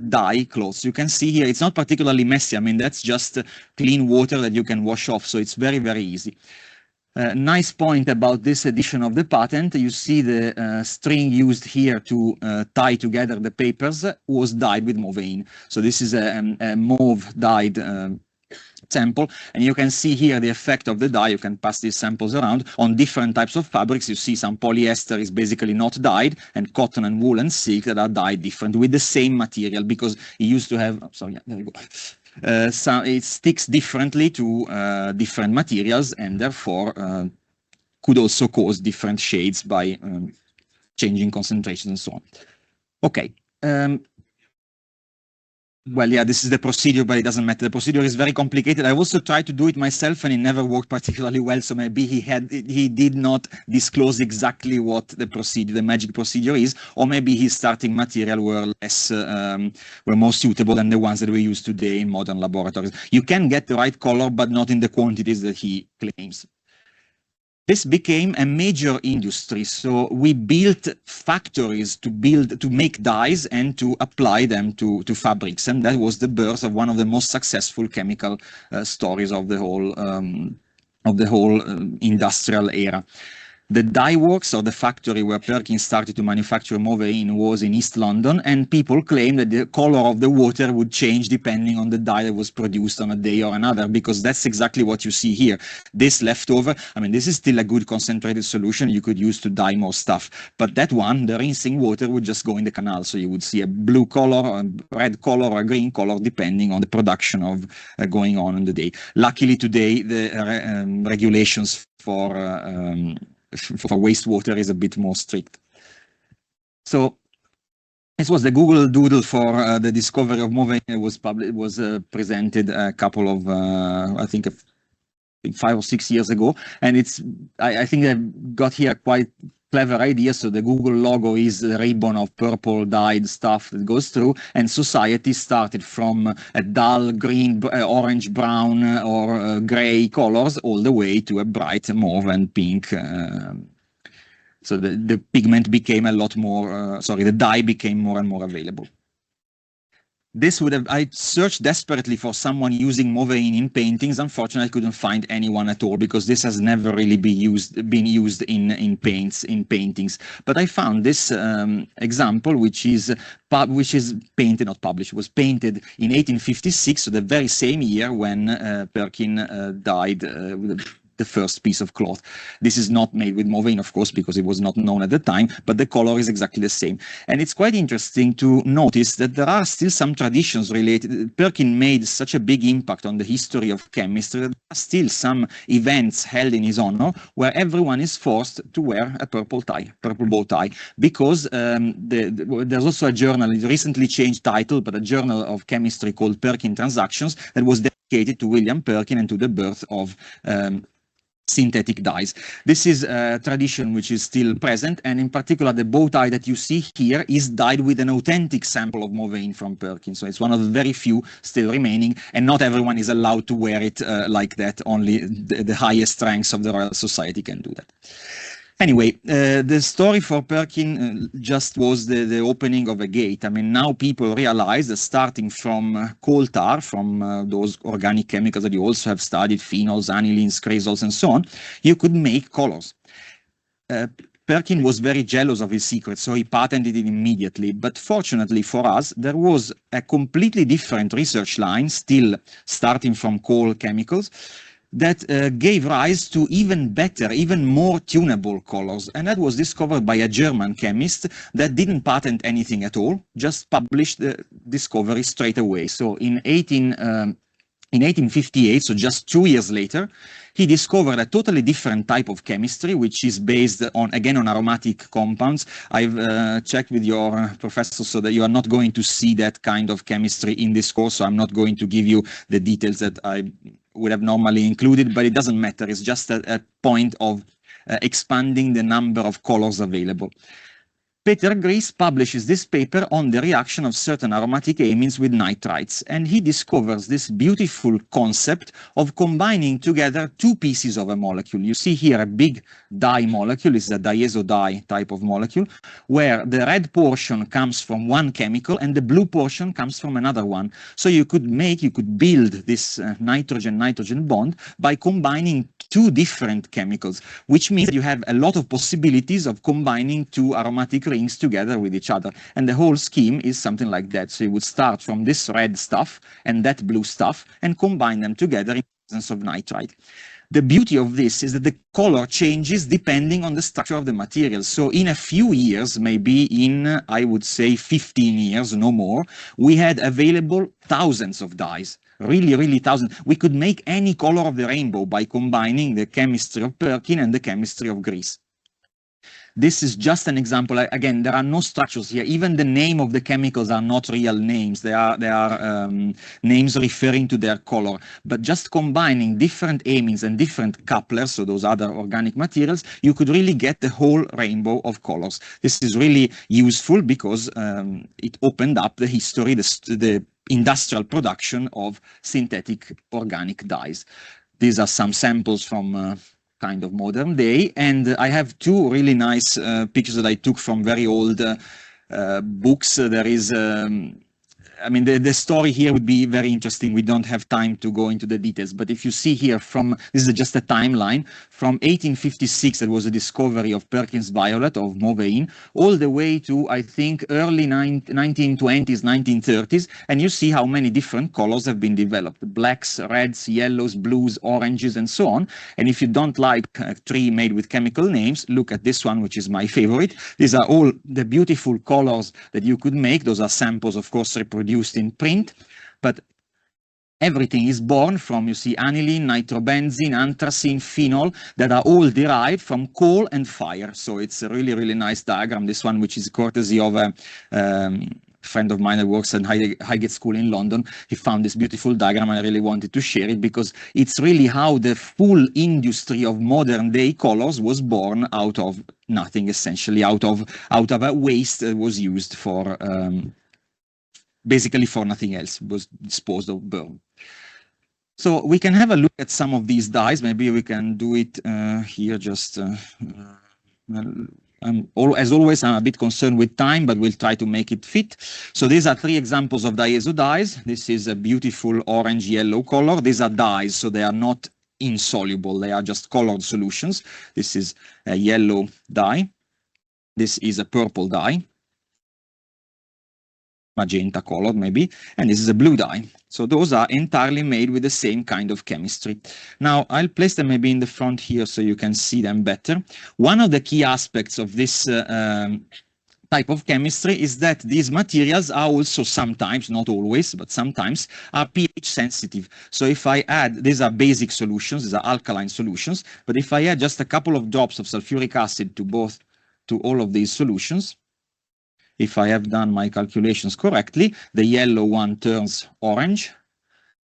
dye clothes. You can see here, it's not particularly messy. I mean, that's just clean water that you can wash off. So it's very, very easy. Nice point about this edition of the patent. You see the string used here to tie together the papers was dyed with Mauveine. So this is a mauve dyed sample, and you can see here the effect of the dye. You can pass these samples around on different types of fabrics. You see some polyester is basically not dyed, and cotton and wool and silk that are dyed different with the same material, because it used to have, sorry, yeah, there we go. So it sticks differently to different materials, and therefore could also cause different shades by changing concentrations and so on. Okay. Well, yeah, this is the procedure, but it doesn't matter. The procedure is very complicated. I also tried to do it myself, and it never worked particularly well. So maybe he did not disclose exactly what the procedure, the magic procedure is, or maybe his starting material were less, were more suitable than the ones that we use today in modern laboratories. You can get the right color, but not in the quantities that he claims. This became a major industry, so we built factories to make dyes and to apply them to fabrics, and that was the birth of one of the most successful chemical stories of the whole industrial era. The dye works, or the factory where Perkin started to manufacture Mauveine, was in East London, and people claim that the color of the water would change depending on the dye that was produced on a day or another, because that's exactly what you see here. This leftover, I mean, this is still a good concentrated solution you could use to dye more stuff, but that one, the rinsing water would just go in the canal, so you would see a blue color, a red color, or a green color, depending on the production of going on in the day. Luckily today, the regulations for wastewater is a bit more strict. So this was the Google Doodle for the discovery of Mauveine. It was presented a couple of, I think 5 or 6 years ago, and I think they've got here quite clever idea. So the Google logo is a ribbon of purple dyed stuff that goes through, and society started from a dull green, orange, brown, or gray colors all the way to a bright mauve and pink. So the pigment became a lot more, the dye became more and more available. this would have, I searched desperately for someone using Mauveine in paintings. Unfortunately, I couldn't find anyone at all because this has never really been used in paintings. But I found this example, which is painted, not published, was painted in 1856, so the very same year when Perkin died. The first piece of cloth. This is not made with Mauveine, of course, because it was not known at the time, but the color is exactly the same. And it's quite interesting to notice that there are still some traditions related. Perkin made such a big impact on the history of chemistry that there are still some events held in his honor where everyone is forced to wear a purple bow tie, because there's also a journal, it recently changed title, but a journal of chemistry called Perkin Transactions that was dedicated to William Perkin and to the birth of synthetic dyes. This is a tradition which is still present, and in particular the bow tie that you see here is dyed with an authentic sample of Mauveine from Perkin. So it's one of the very few still remaining, and not everyone is allowed to wear it like that. Only the highest ranks of the Royal Society can do that. Anyway, the story for Perkin just was the opening of a gate. I mean, now people realize that starting from coal tar, from those organic chemicals that you also have studied, phenols, anilines, cresols, and so on, you could make colors. Perkin was very jealous of his secret, so he patented it immediately. But fortunately for us, there was a completely different research line, still starting from coal chemicals, that gave rise to even better, even more tunable colors. And that was discovered by a German chemist that didn't patent anything at all, just published the discovery straight away. So in 1858, so just 2 years later, he discovered a totally different type of chemistry, which is based on, again, on aromatic compounds. I've checked with your professor so that you are not going to see that kind of chemistry in this course, so I'm not going to give you the details that I would have normally included, but it doesn't matter. It's just a point of expanding the number of colors available. Peter Gries publishes this paper on the reaction of certain aromatic amines with nitrites, and he discovers this beautiful concept of combining together two pieces of a molecule. You see here a big dye molecule, this is a diazo dye type of molecule, where the red portion comes from one chemical and the blue portion comes from another one. So you could build this nitrogen-nitrogen bond by combining two different chemicals, which means that you have a lot of possibilities of combining two aromatic rings together with each other. And the whole scheme is something like that. So you would start from this red stuff and that blue stuff and combine them together in the presence of nitrite. The beauty of this is that the color changes depending on the structure of the material. So in a few years, maybe in, I would say, 15 years, no more, we had available thousands of dyes. Really thousands. We could make any color of the rainbow by combining the chemistry of Perkin and the chemistry of Gries. This is just an example. Again, there are no structures here. Even the name of the chemicals are not real names. They are names referring to their color. But just combining different amines and different couplers, so those other organic materials, you could really get the whole rainbow of colors. This is really useful because it opened up the history, the industrial production of synthetic organic dyes. These are some samples from kind of modern day, and I have two really nice pictures that I took from very old books. There is I mean, the story here would be very interesting. We don't have time to go into the details, but if you see here this is just a timeline, from 1856, that was the discovery of Perkin's violet, of Mauveine, all the way to, I think, early 1920s, 1930s, and you see how many different colors have been developed: blacks, reds, yellows, blues, oranges, and so on. And if you don't like a tree made with chemical names, look at this one, which is my favorite. These are all the beautiful colors that you could make. Those are samples, of course, reproduced in print, but everything is born from, you see, aniline, nitrobenzene, anthracene, phenol, that are all derived from coal and fire. So it's a really nice diagram, this one, which is courtesy of a friend of mine that works at Highgate School in London. He found this beautiful diagram, and I really wanted to share it because it's really how the full industry of modern day colors was born out of nothing, essentially, out of a waste that was used for basically for nothing else, was disposed of, burned. So we can have a look at some of these dyes. Maybe we can do it here, just As always, I'm a bit concerned with time, but we'll try to make it fit. So these are 3 examples of diazo dyes. This is a beautiful orange-yellow color. These are dyes, so they are not insoluble. They are just colored solutions. This is a yellow dye. This is a purple dye, magenta colored maybe, and this is a blue dye. So those are entirely made with the same kind of chemistry. Now I'll place them maybe in the front here so you can see them better. One of the key aspects of this type of chemistry is that these materials are also sometimes, not always, but sometimes, are pH sensitive. So if I add, these are basic solutions, these are alkaline solutions, but if I add just a couple of drops of sulfuric acid to all of these solutions, if I have done my calculations correctly, the yellow one turns orange,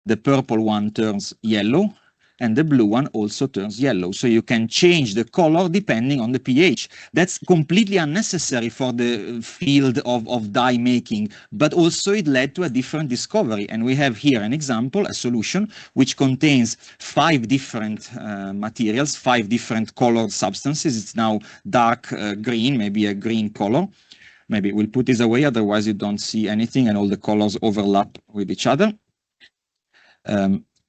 the purple one turns yellow, and the blue one also turns yellow. So you can change the color depending on the pH. That's completely unnecessary for the field of dye making, but also it led to a different discovery. And we have here an example, a solution, which contains 5 different materials, 5 different colored substances. It's now dark green, maybe a green color. Maybe we'll put this away, otherwise you don't see anything and all the colors overlap with each other.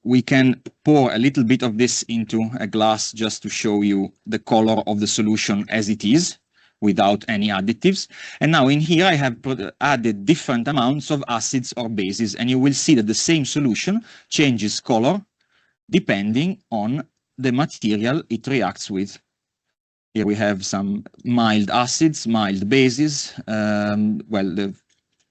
We can pour a little bit of this into a glass just to show you the color of the solution as it is, without any additives. And now in here I have added different amounts of acids or bases, and you will see that the same solution changes color depending on the material it reacts with. Here we have some mild acids, mild bases. Well, the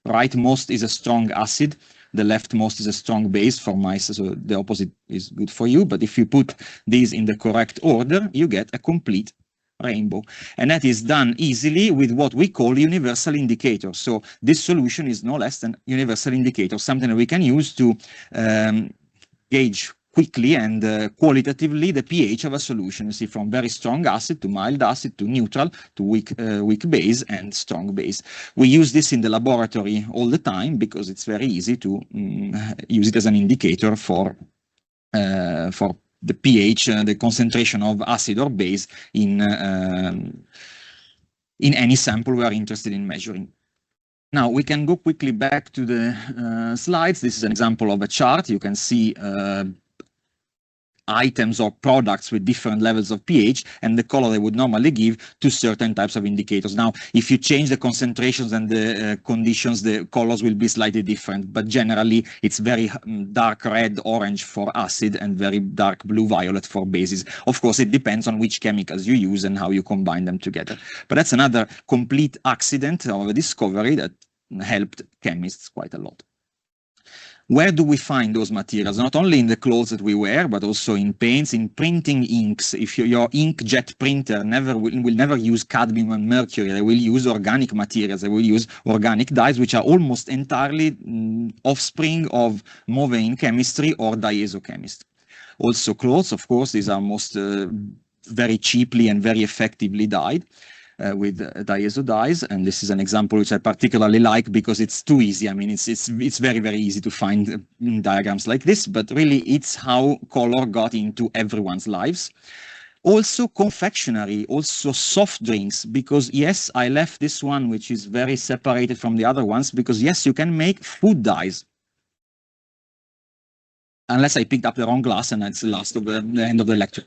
rightmost is a strong acid. The leftmost is a strong base for mice, so the opposite is good for you. But if you put these in the correct order, you get a complete rainbow. And that is done easily with what we call universal indicator. So this solution is no less than universal indicator, something that we can use to gauge quickly and qualitatively the pH of a solution. You see, from very strong acid to mild acid to neutral to weak base and strong base. We use this in the laboratory all the time because it's very easy to use it as an indicator for the pH, the concentration of acid or base in any sample we are interested in measuring. Now we can go quickly back to the slides. This is an example of a chart. You can see items or products with different levels of pH and the color they would normally give to certain types of indicators. Now, if you change the concentrations and the conditions, the colors will be slightly different, but generally it's very dark red, orange for acid and very dark blue, violet for bases. Of course, it depends on which chemicals you use and how you combine them together. But that's another complete accident or a discovery that helped chemists quite a lot. Where do we find those materials? Not only in the clothes that we wear, but also in paints, in printing inks. If your inkjet printer will never use cadmium and mercury, they will use organic materials. They will use organic dyes, which are almost entirely offspring of Mauvain chemistry or diazo chemistry. Also clothes, of course, these are most very cheaply and very effectively dyed. With diazo dyes, and this is an example which I particularly like because it's too easy. I mean, it's very, very easy to find diagrams like this, but really it's how color got into everyone's lives. Also confectionery, also soft drinks, because yes, I left this one, which is very separated from the other ones, because yes, you can make food dyes. Unless I picked up the wrong glass and that's the end of the lecture.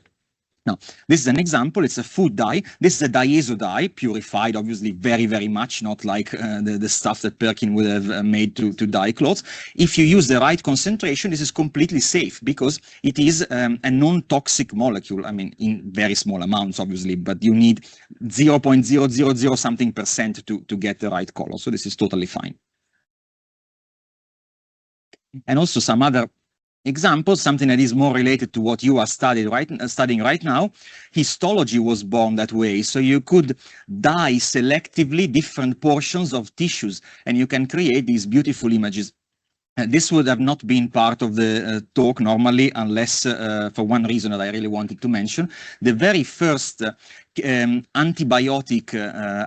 Now, this is an example. It's a food dye. This is a diazo dye, purified, obviously, very, very much, not like the stuff that Perkin would have made to dye clothes. If you use the right concentration, this is completely safe because it is a non-toxic molecule. I mean, in very small amounts, obviously, but you need 0.000 something % to get the right color. So this is totally fine. And also some other example, something that is more related to what you are studying right now. Histology was born that way, so you could dye selectively different portions of tissues, and you can create these beautiful images. This would have not been part of the talk normally, unless for one reason that I really wanted to mention. The very first antibiotic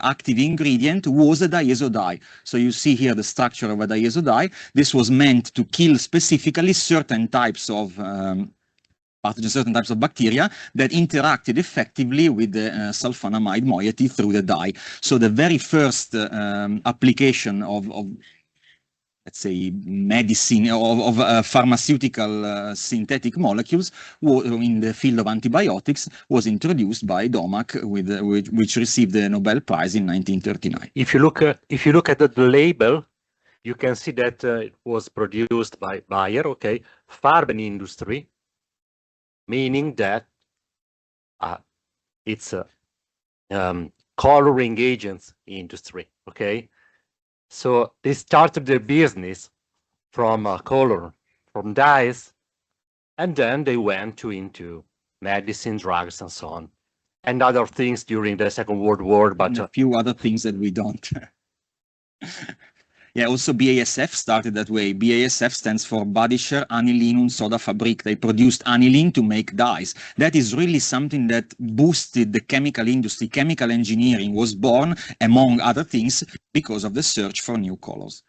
active ingredient was a diazo dye. So you see here the structure of a diazo dye. This was meant to kill specifically certain types of pathogens, certain types of bacteria that interacted effectively with the sulfonamide moiety through the dye. So the very first application of let's say, medicine, of pharmaceutical synthetic molecules in the field of antibiotics was introduced by Domak, which received the Nobel Prize in 1939. If you look at the label, you can see that it was produced by Bayer, okay, Farben industry, meaning that it's a coloring agents industry, okay. So they started their business from color, from dyes, and then they went into medicine, drugs, and so on, and other things during the Second World War, but and a few other things that we don't. Yeah, also BASF started that way. BASF stands for Badischer Anilinum Soda Fabrik. They produced aniline to make dyes. That is really something that boosted the chemical industry. Chemical engineering was born, among other things, because of the search for new colors.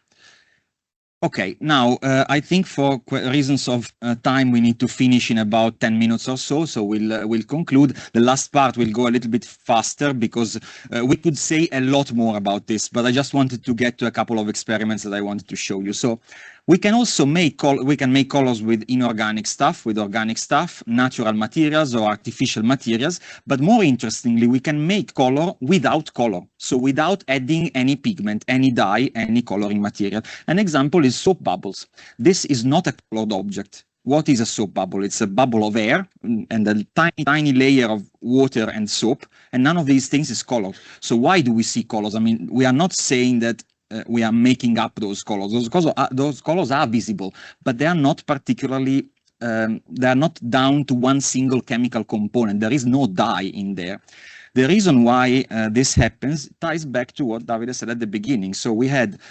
Okay, now I think for reasons of time we need to finish in about 10 minutes or so, so we'll conclude. The last part will go a little bit faster because we could say a lot more about this, but I just wanted to get to a couple of experiments that I wanted to show you. So we can also make colors with inorganic stuff, with organic stuff, natural materials or artificial materials, but more interestingly, we can make color without color, so without adding any pigment, any dye, any coloring material. An example is soap bubbles. This is not a colored object. What is a soap bubble? It's a bubble of air and a tiny, tiny layer of water and soap, and none of these things is colored. So why do we see colors? I mean, we are not saying that we are making up those colors. Those colors are visible, but they are not particularly, they are not down to one single chemical component. There is no dye in there. The reason why this happens ties back to what Davide said at the beginning. So we had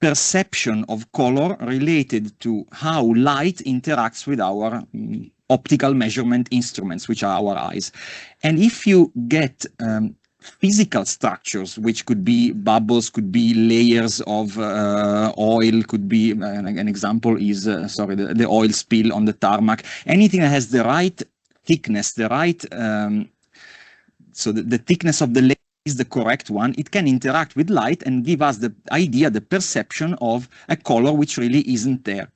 perception of color related to how light interacts with our optical measurement instruments, which are our eyes. And if you get physical structures, which could be bubbles, could be layers of oil, could be, an example is, sorry, the oil spill on the tarmac, anything that has the right thickness, the right, so the thickness of the layer is the correct one, it can interact with light and give us the idea, the perception of a color which really isn't there.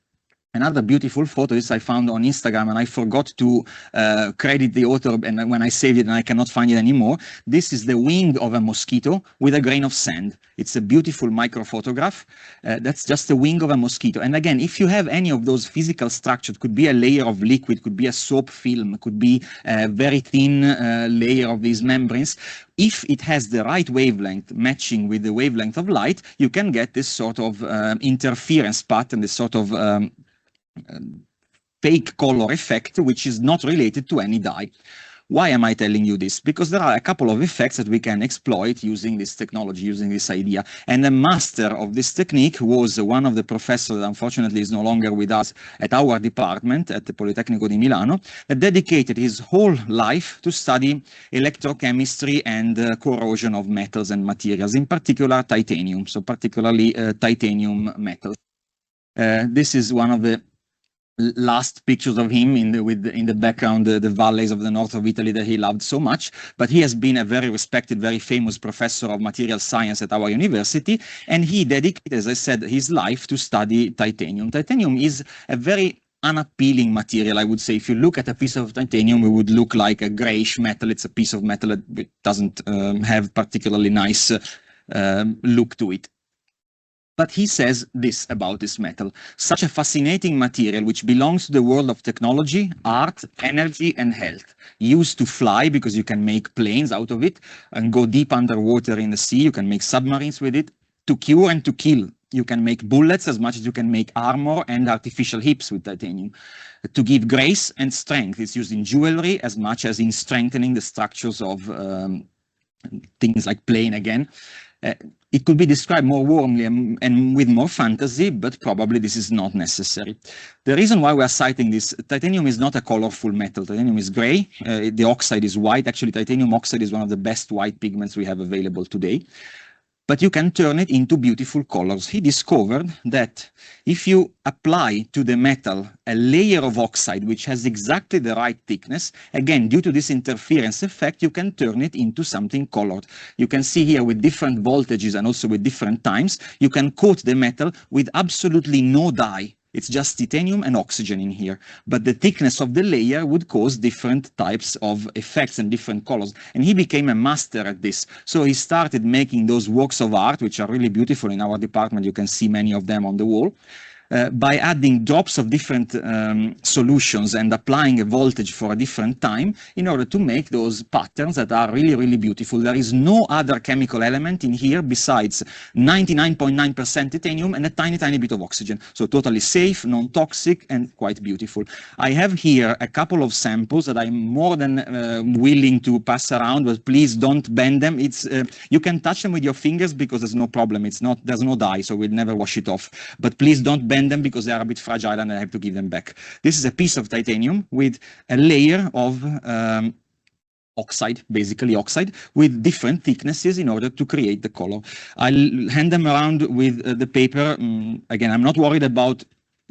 Another beautiful photo is I found on Instagram, and I forgot to credit the author, and when I saved it and I cannot find it anymore. This is the wing of a mosquito with a grain of sand. It's a beautiful micro photograph. That's just the wing of a mosquito. And again, if you have any of those physical structures, could be a layer of liquid, could be a soap film, could be a very thin layer of these membranes. If it has the right wavelength matching with the wavelength of light, you can get this sort of interference pattern, this sort of fake color effect, which is not related to any dye. Why am I telling you this? Because there are a couple of effects that we can exploit using this technology, using this idea. And the master of this technique was one of the professors that unfortunately is no longer with us at our department at the Politecnico di Milano, that dedicated his whole life to study electrochemistry and corrosion of metals and materials, in particular titanium, so particularly titanium metals. This is one of the last pictures of him in the background, the valleys of the north of Italy that he loved so much. But he has been a very respected, very famous professor of material science at our university, and he dedicated, as I said, his life to study titanium. Titanium is a very unappealing material, I would say. If you look at a piece of titanium, it would look like a grayish metal. It's a piece of metal that doesn't have particularly nice look to it. But he says this about this metal: such a fascinating material which belongs to the world of technology, art, energy, and health. Used to fly because you can make planes out of it and go deep underwater in the sea. You can make submarines with it. To cure and to kill. You can make bullets as much as you can make armor and artificial hips with titanium. To give grace and strength. It's used in jewelry as much as in strengthening the structures of things like plane again. It could be described more warmly and with more fantasy, but probably this is not necessary. The reason why we are citing this, titanium is not a colorful metal. Titanium is gray, the oxide is white. Actually, titanium oxide is one of the best white pigments we have available today. but you can turn it into beautiful colors. He discovered that if you apply to the metal a layer of oxide which has exactly the right thickness, again, due to this interference effect, you can turn it into something colored. You can see here with different voltages and also with different times, you can coat the metal with absolutely no dye. It's just titanium and oxygen in here. But the thickness of the layer would cause different types of effects and different colors. And he became a master at this. So he started making those works of art, which are really beautiful in our department. You can see many of them on the wall. By adding drops of different solutions and applying a voltage for a different time in order to make those patterns that are really, really beautiful. There is no other chemical element in here besides 99.9% titanium and a tiny, tiny bit of oxygen. So totally safe, non-toxic, and quite beautiful. I have here a couple of samples that I'm more than willing to pass around, but please don't bend them. It's you can touch them with your fingers because there's no problem. There's no dye, so we'll never wash it off. But please don't bend them because they are a bit fragile and I have to give them back. This is a piece of titanium with a layer of oxide, basically oxide, with different thicknesses in order to create the color. I'll hand them around with the paper. Again, I'm not worried about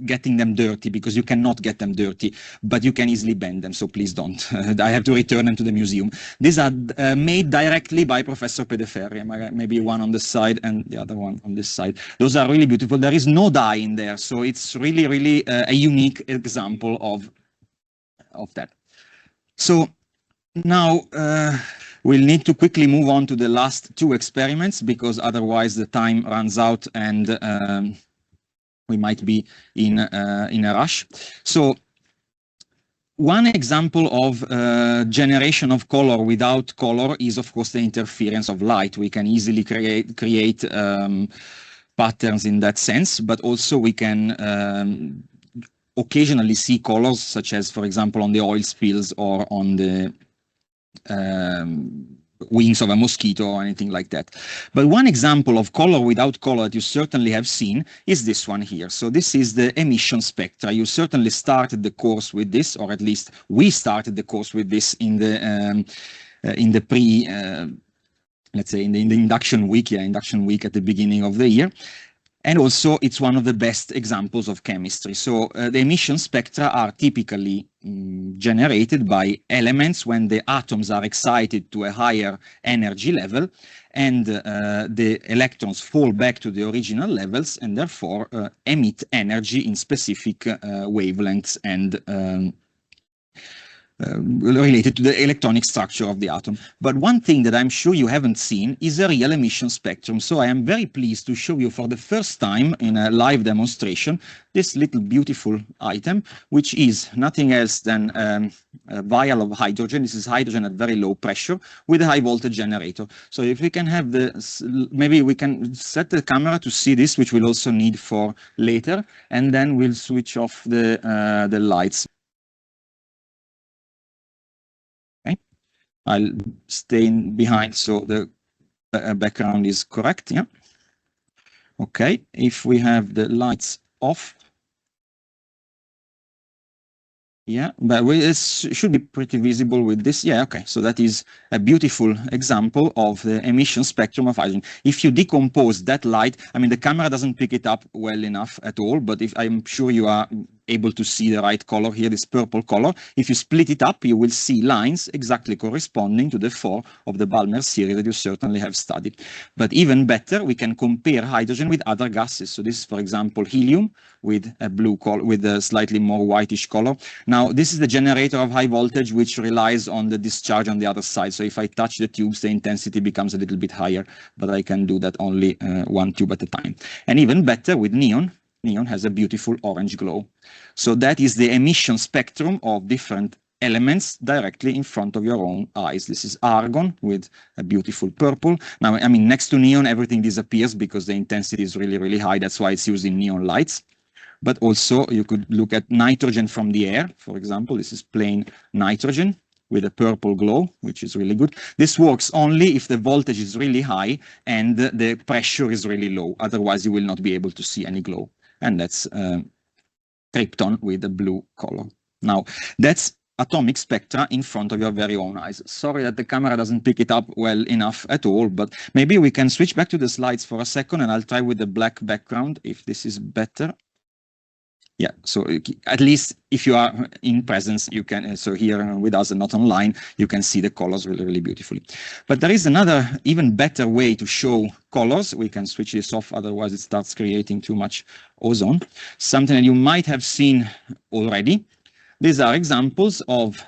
getting them dirty because you cannot get them dirty, but you can easily bend them, so please don't. I have to return them to the museum. These are made directly by Professor Pedeferri, maybe one on the side and the other one on this side. Those are really beautiful. There is no dye in there, so it's really, really a unique example of that. So now we'll need to quickly move on to the last two experiments because otherwise the time runs out and we might be in a rush. So one example of generation of color without color is, of course, the interference of light. We can easily create patterns in that sense, but also we can occasionally see colors, such as, for example, on the oil spills or on the wings of a mosquito or anything like that. But one example of color without color that you certainly have seen is this one here. So this is the emission spectra. You certainly started the course with this, or at least we started the course with this in the let's say in the induction week, induction week at the beginning of the year. And also, it's one of the best examples of chemistry. So the emission spectra are typically generated by elements when the atoms are excited to a higher energy level, and the electrons fall back to the original levels and therefore emit energy in specific wavelengths and related to the electronic structure of the atom. But one thing that I'm sure you haven't seen is a real emission spectrum. So I am very pleased to show you for the first time in a live demonstration this little beautiful item, which is nothing else than a vial of hydrogen. This is hydrogen at very low pressure with a high voltage generator. So if we can have maybe we can set the camera to see this, which we'll also need for later, and then we'll switch off the lights. I'll stay behind so the background is correct, yeah. Okay, if we have the lights off. Yeah, but it should be pretty visible with this. Yeah, okay, so that is a beautiful example of the emission spectrum of hydrogen. If you decompose that light, I mean, the camera doesn't pick it up well enough at all, but if I'm sure you are able to see the right color here, this purple color. If you split it up, you will see lines exactly corresponding to the 4 of the Balmer series that you certainly have studied. But even better, we can compare hydrogen with other gases. So this is, for example, helium with a blue color, with a slightly more whitish color. Now, this is the generator of high voltage, which relies on the discharge on the other side. So if I touch the tubes, the intensity becomes a little bit higher, but I can do that only one tube at a time. And even better with neon. Neon has a beautiful orange glow. So that is the emission spectrum of different elements directly in front of your own eyes. This is argon with a beautiful purple. Now, I mean, next to neon, everything disappears because the intensity is really, really high. That's why it's used in neon lights. But also you could look at nitrogen from the air. For example, this is plain nitrogen with a purple glow, which is really good. This works only if the voltage is really high and the pressure is really low. Otherwise, you will not be able to see any glow. And that's krypton with a blue color. Now, that's atomic spectra in front of your very own eyes. Sorry that the camera doesn't pick it up well enough at all, but maybe we can switch back to the slides for a second, and I'll try with the black background if this is better. Yeah, so at least if you are in presence, you can, so here with us and not online, you can see the colors really, really beautifully. But there is another even better way to show colors. We can switch this off, otherwise it starts creating too much ozone. Something that you might have seen already. These are examples of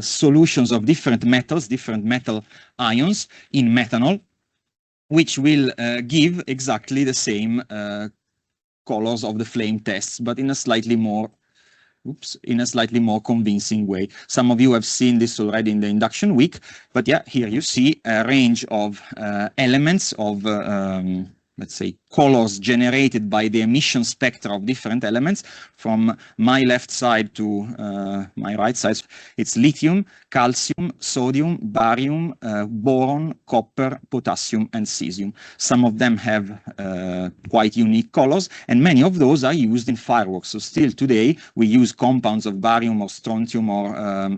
solutions of different metals, different metal ions in methanol, which will give exactly the same colors of the flame tests, but in a slightly more convincing way. Some of you have seen this already in the induction week, but yeah, here you see a range of elements of let's say colors generated by the emission spectra of different elements. From my left side to my right side, it's lithium, calcium, sodium, barium, boron, copper, potassium, and cesium. Some of them have quite unique colors, and many of those are used in fireworks. So still today, we use compounds of barium or strontium or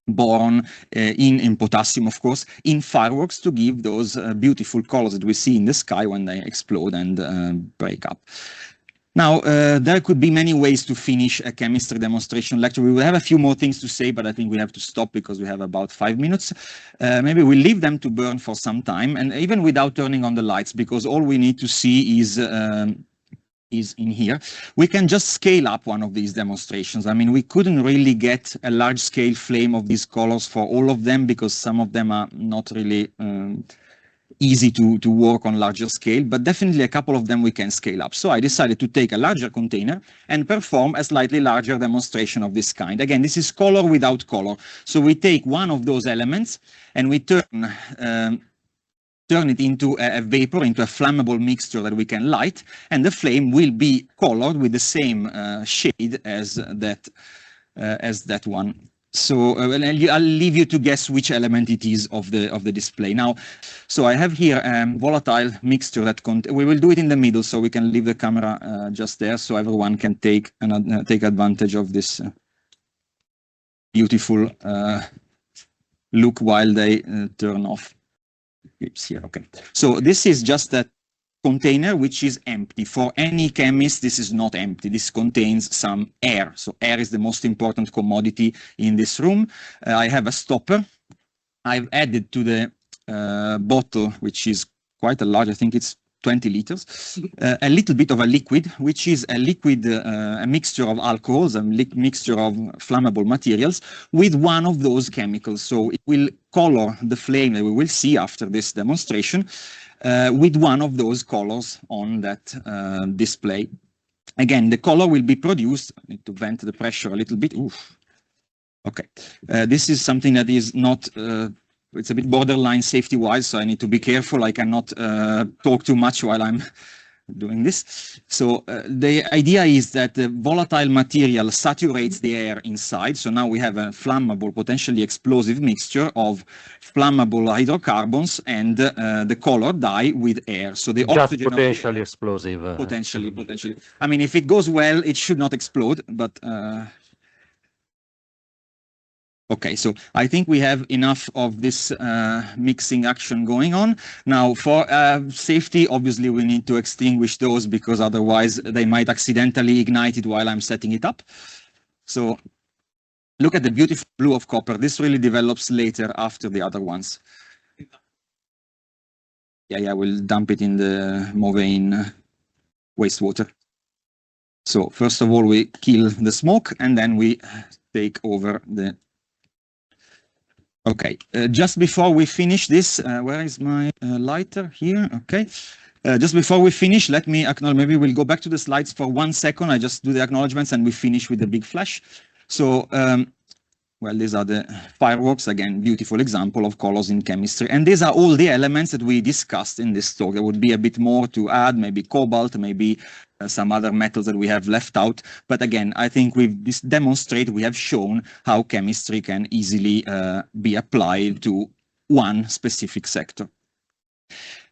boron, in potassium, of course, in fireworks to give those beautiful colors that we see in the sky when they explode and break up. Now, there could be many ways to finish a chemistry demonstration lecture. We will have a few more things to say, but I think we have to stop because we have about 5 minutes. Maybe we'll leave them to burn for some time, and even without turning on the lights, because all we need to see is in here. We can just scale up one of these demonstrations. I mean, we couldn't really get a large-scale flame of these colors for all of them because some of them are not really easy to work on larger scale, but definitely a couple of them we can scale up. So I decided to take a larger container and perform a slightly larger demonstration of this kind. Again, this is color without color. So we take one of those elements and we turn it into a vapor, into a flammable mixture that we can light, and the flame will be colored with the same shade as that one. So I'll leave you to guess which element it is of the display. Now, so I have here a volatile mixture that we will do it in the middle, so we can leave the camera just there, so everyone can take advantage of this beautiful look while they turn off. It's here, okay. So this is just a container which is empty. For any chemist, this is not empty. This contains some air. So air is the most important commodity in this room. I have a stopper. I've added to the bottle, which is quite a large, I think it's 20 liters, a little bit of a liquid, which is a liquid, a mixture of alcohols, a mixture of flammable materials with one of those chemicals. So it will color the flame that we will see after this demonstration with one of those colors on that display. Again, the color will be produced, I need to vent the pressure a little bit. Oof. Okay, this is something that is not it's a bit borderline safety-wise, so I need to be careful. I cannot talk too much while I'm doing this. So the idea is that the volatile material saturates the air inside. So now we have a flammable, potentially explosive mixture of flammable hydrocarbons and the color dye with air. So the oxygen potentially explosive. Potentially. I mean, if it goes well, it should not explode, but okay, so I think we have enough of this mixing action going on. Now, for safety, obviously, we need to extinguish those because otherwise they might accidentally ignite it while I'm setting it up. So look at the beautiful blue of copper. This really develops later after the other ones. Yeah, we'll dump it in the Movaine wastewater. So first of all, we kill the smoke and then we take over the... Okay, just before we finish this, where is my lighter? Here, okay. Just before we finish, let me acknowledge, maybe we'll go back to the slides for 1 second. I just do the acknowledgements and we finish with the big flash. So, well, these are the fireworks, again, beautiful example of colors in chemistry. And these are all the elements that we discussed in this talk. There would be a bit more to add, maybe cobalt, maybe some other metals that we have left out. But again, I think we have shown how chemistry can easily be applied to one specific sector.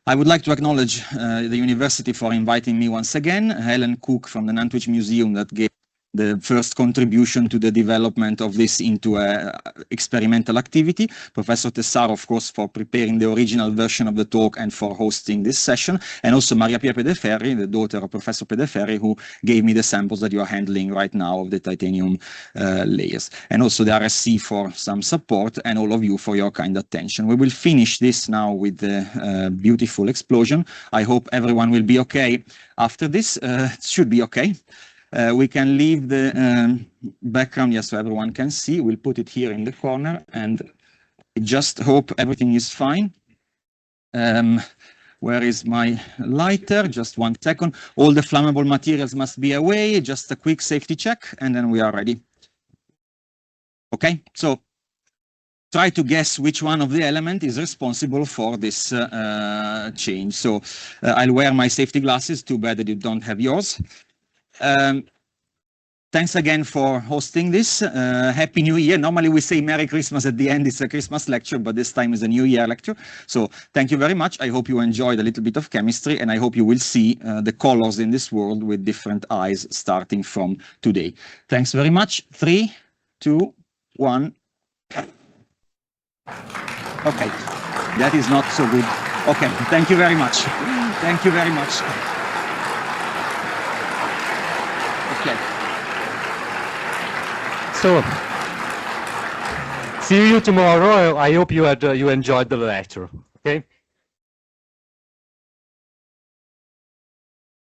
I would like to acknowledge the university for inviting me once again, Helen Cook from the Nantwich Museum that gave the first contribution to the development of this into a experimental activity. Professor Tessaro, of course, for preparing the original version of the talk and for hosting this session, and also Maria Pia Pedeferri, the daughter of Professor Pedeferri, who gave me the samples that you are handling right now of the titanium layers, and also the RSC for some support, and all of you for your kind attention. We will finish this now with the beautiful explosion. I hope everyone will be okay after this. It should be okay. We can leave the background, yes, so everyone can see. We'll put it here in the corner, and I just hope everything is fine. Where is my lighter? Just 1 second. All the flammable materials must be away. Just a quick safety check, and then we are ready. Okay, so try to guess which one of the elements is responsible for this change. So I'll wear my safety glasses. Too bad that you don't have yours. Thanks again for hosting this. Happy New Year. Normally we say Merry Christmas at the end. It's a Christmas lecture, but this time is a New Year lecture. So thank you very much. I hope you enjoyed a little bit of chemistry, and I hope you will see the colors in this world with different eyes starting from today. Thanks very much. 3, 2, 1. Okay, that is not so good. Okay, thank you very much. Thank you very much. Okay. So, see you tomorrow. I hope you enjoyed the lecture. Okay.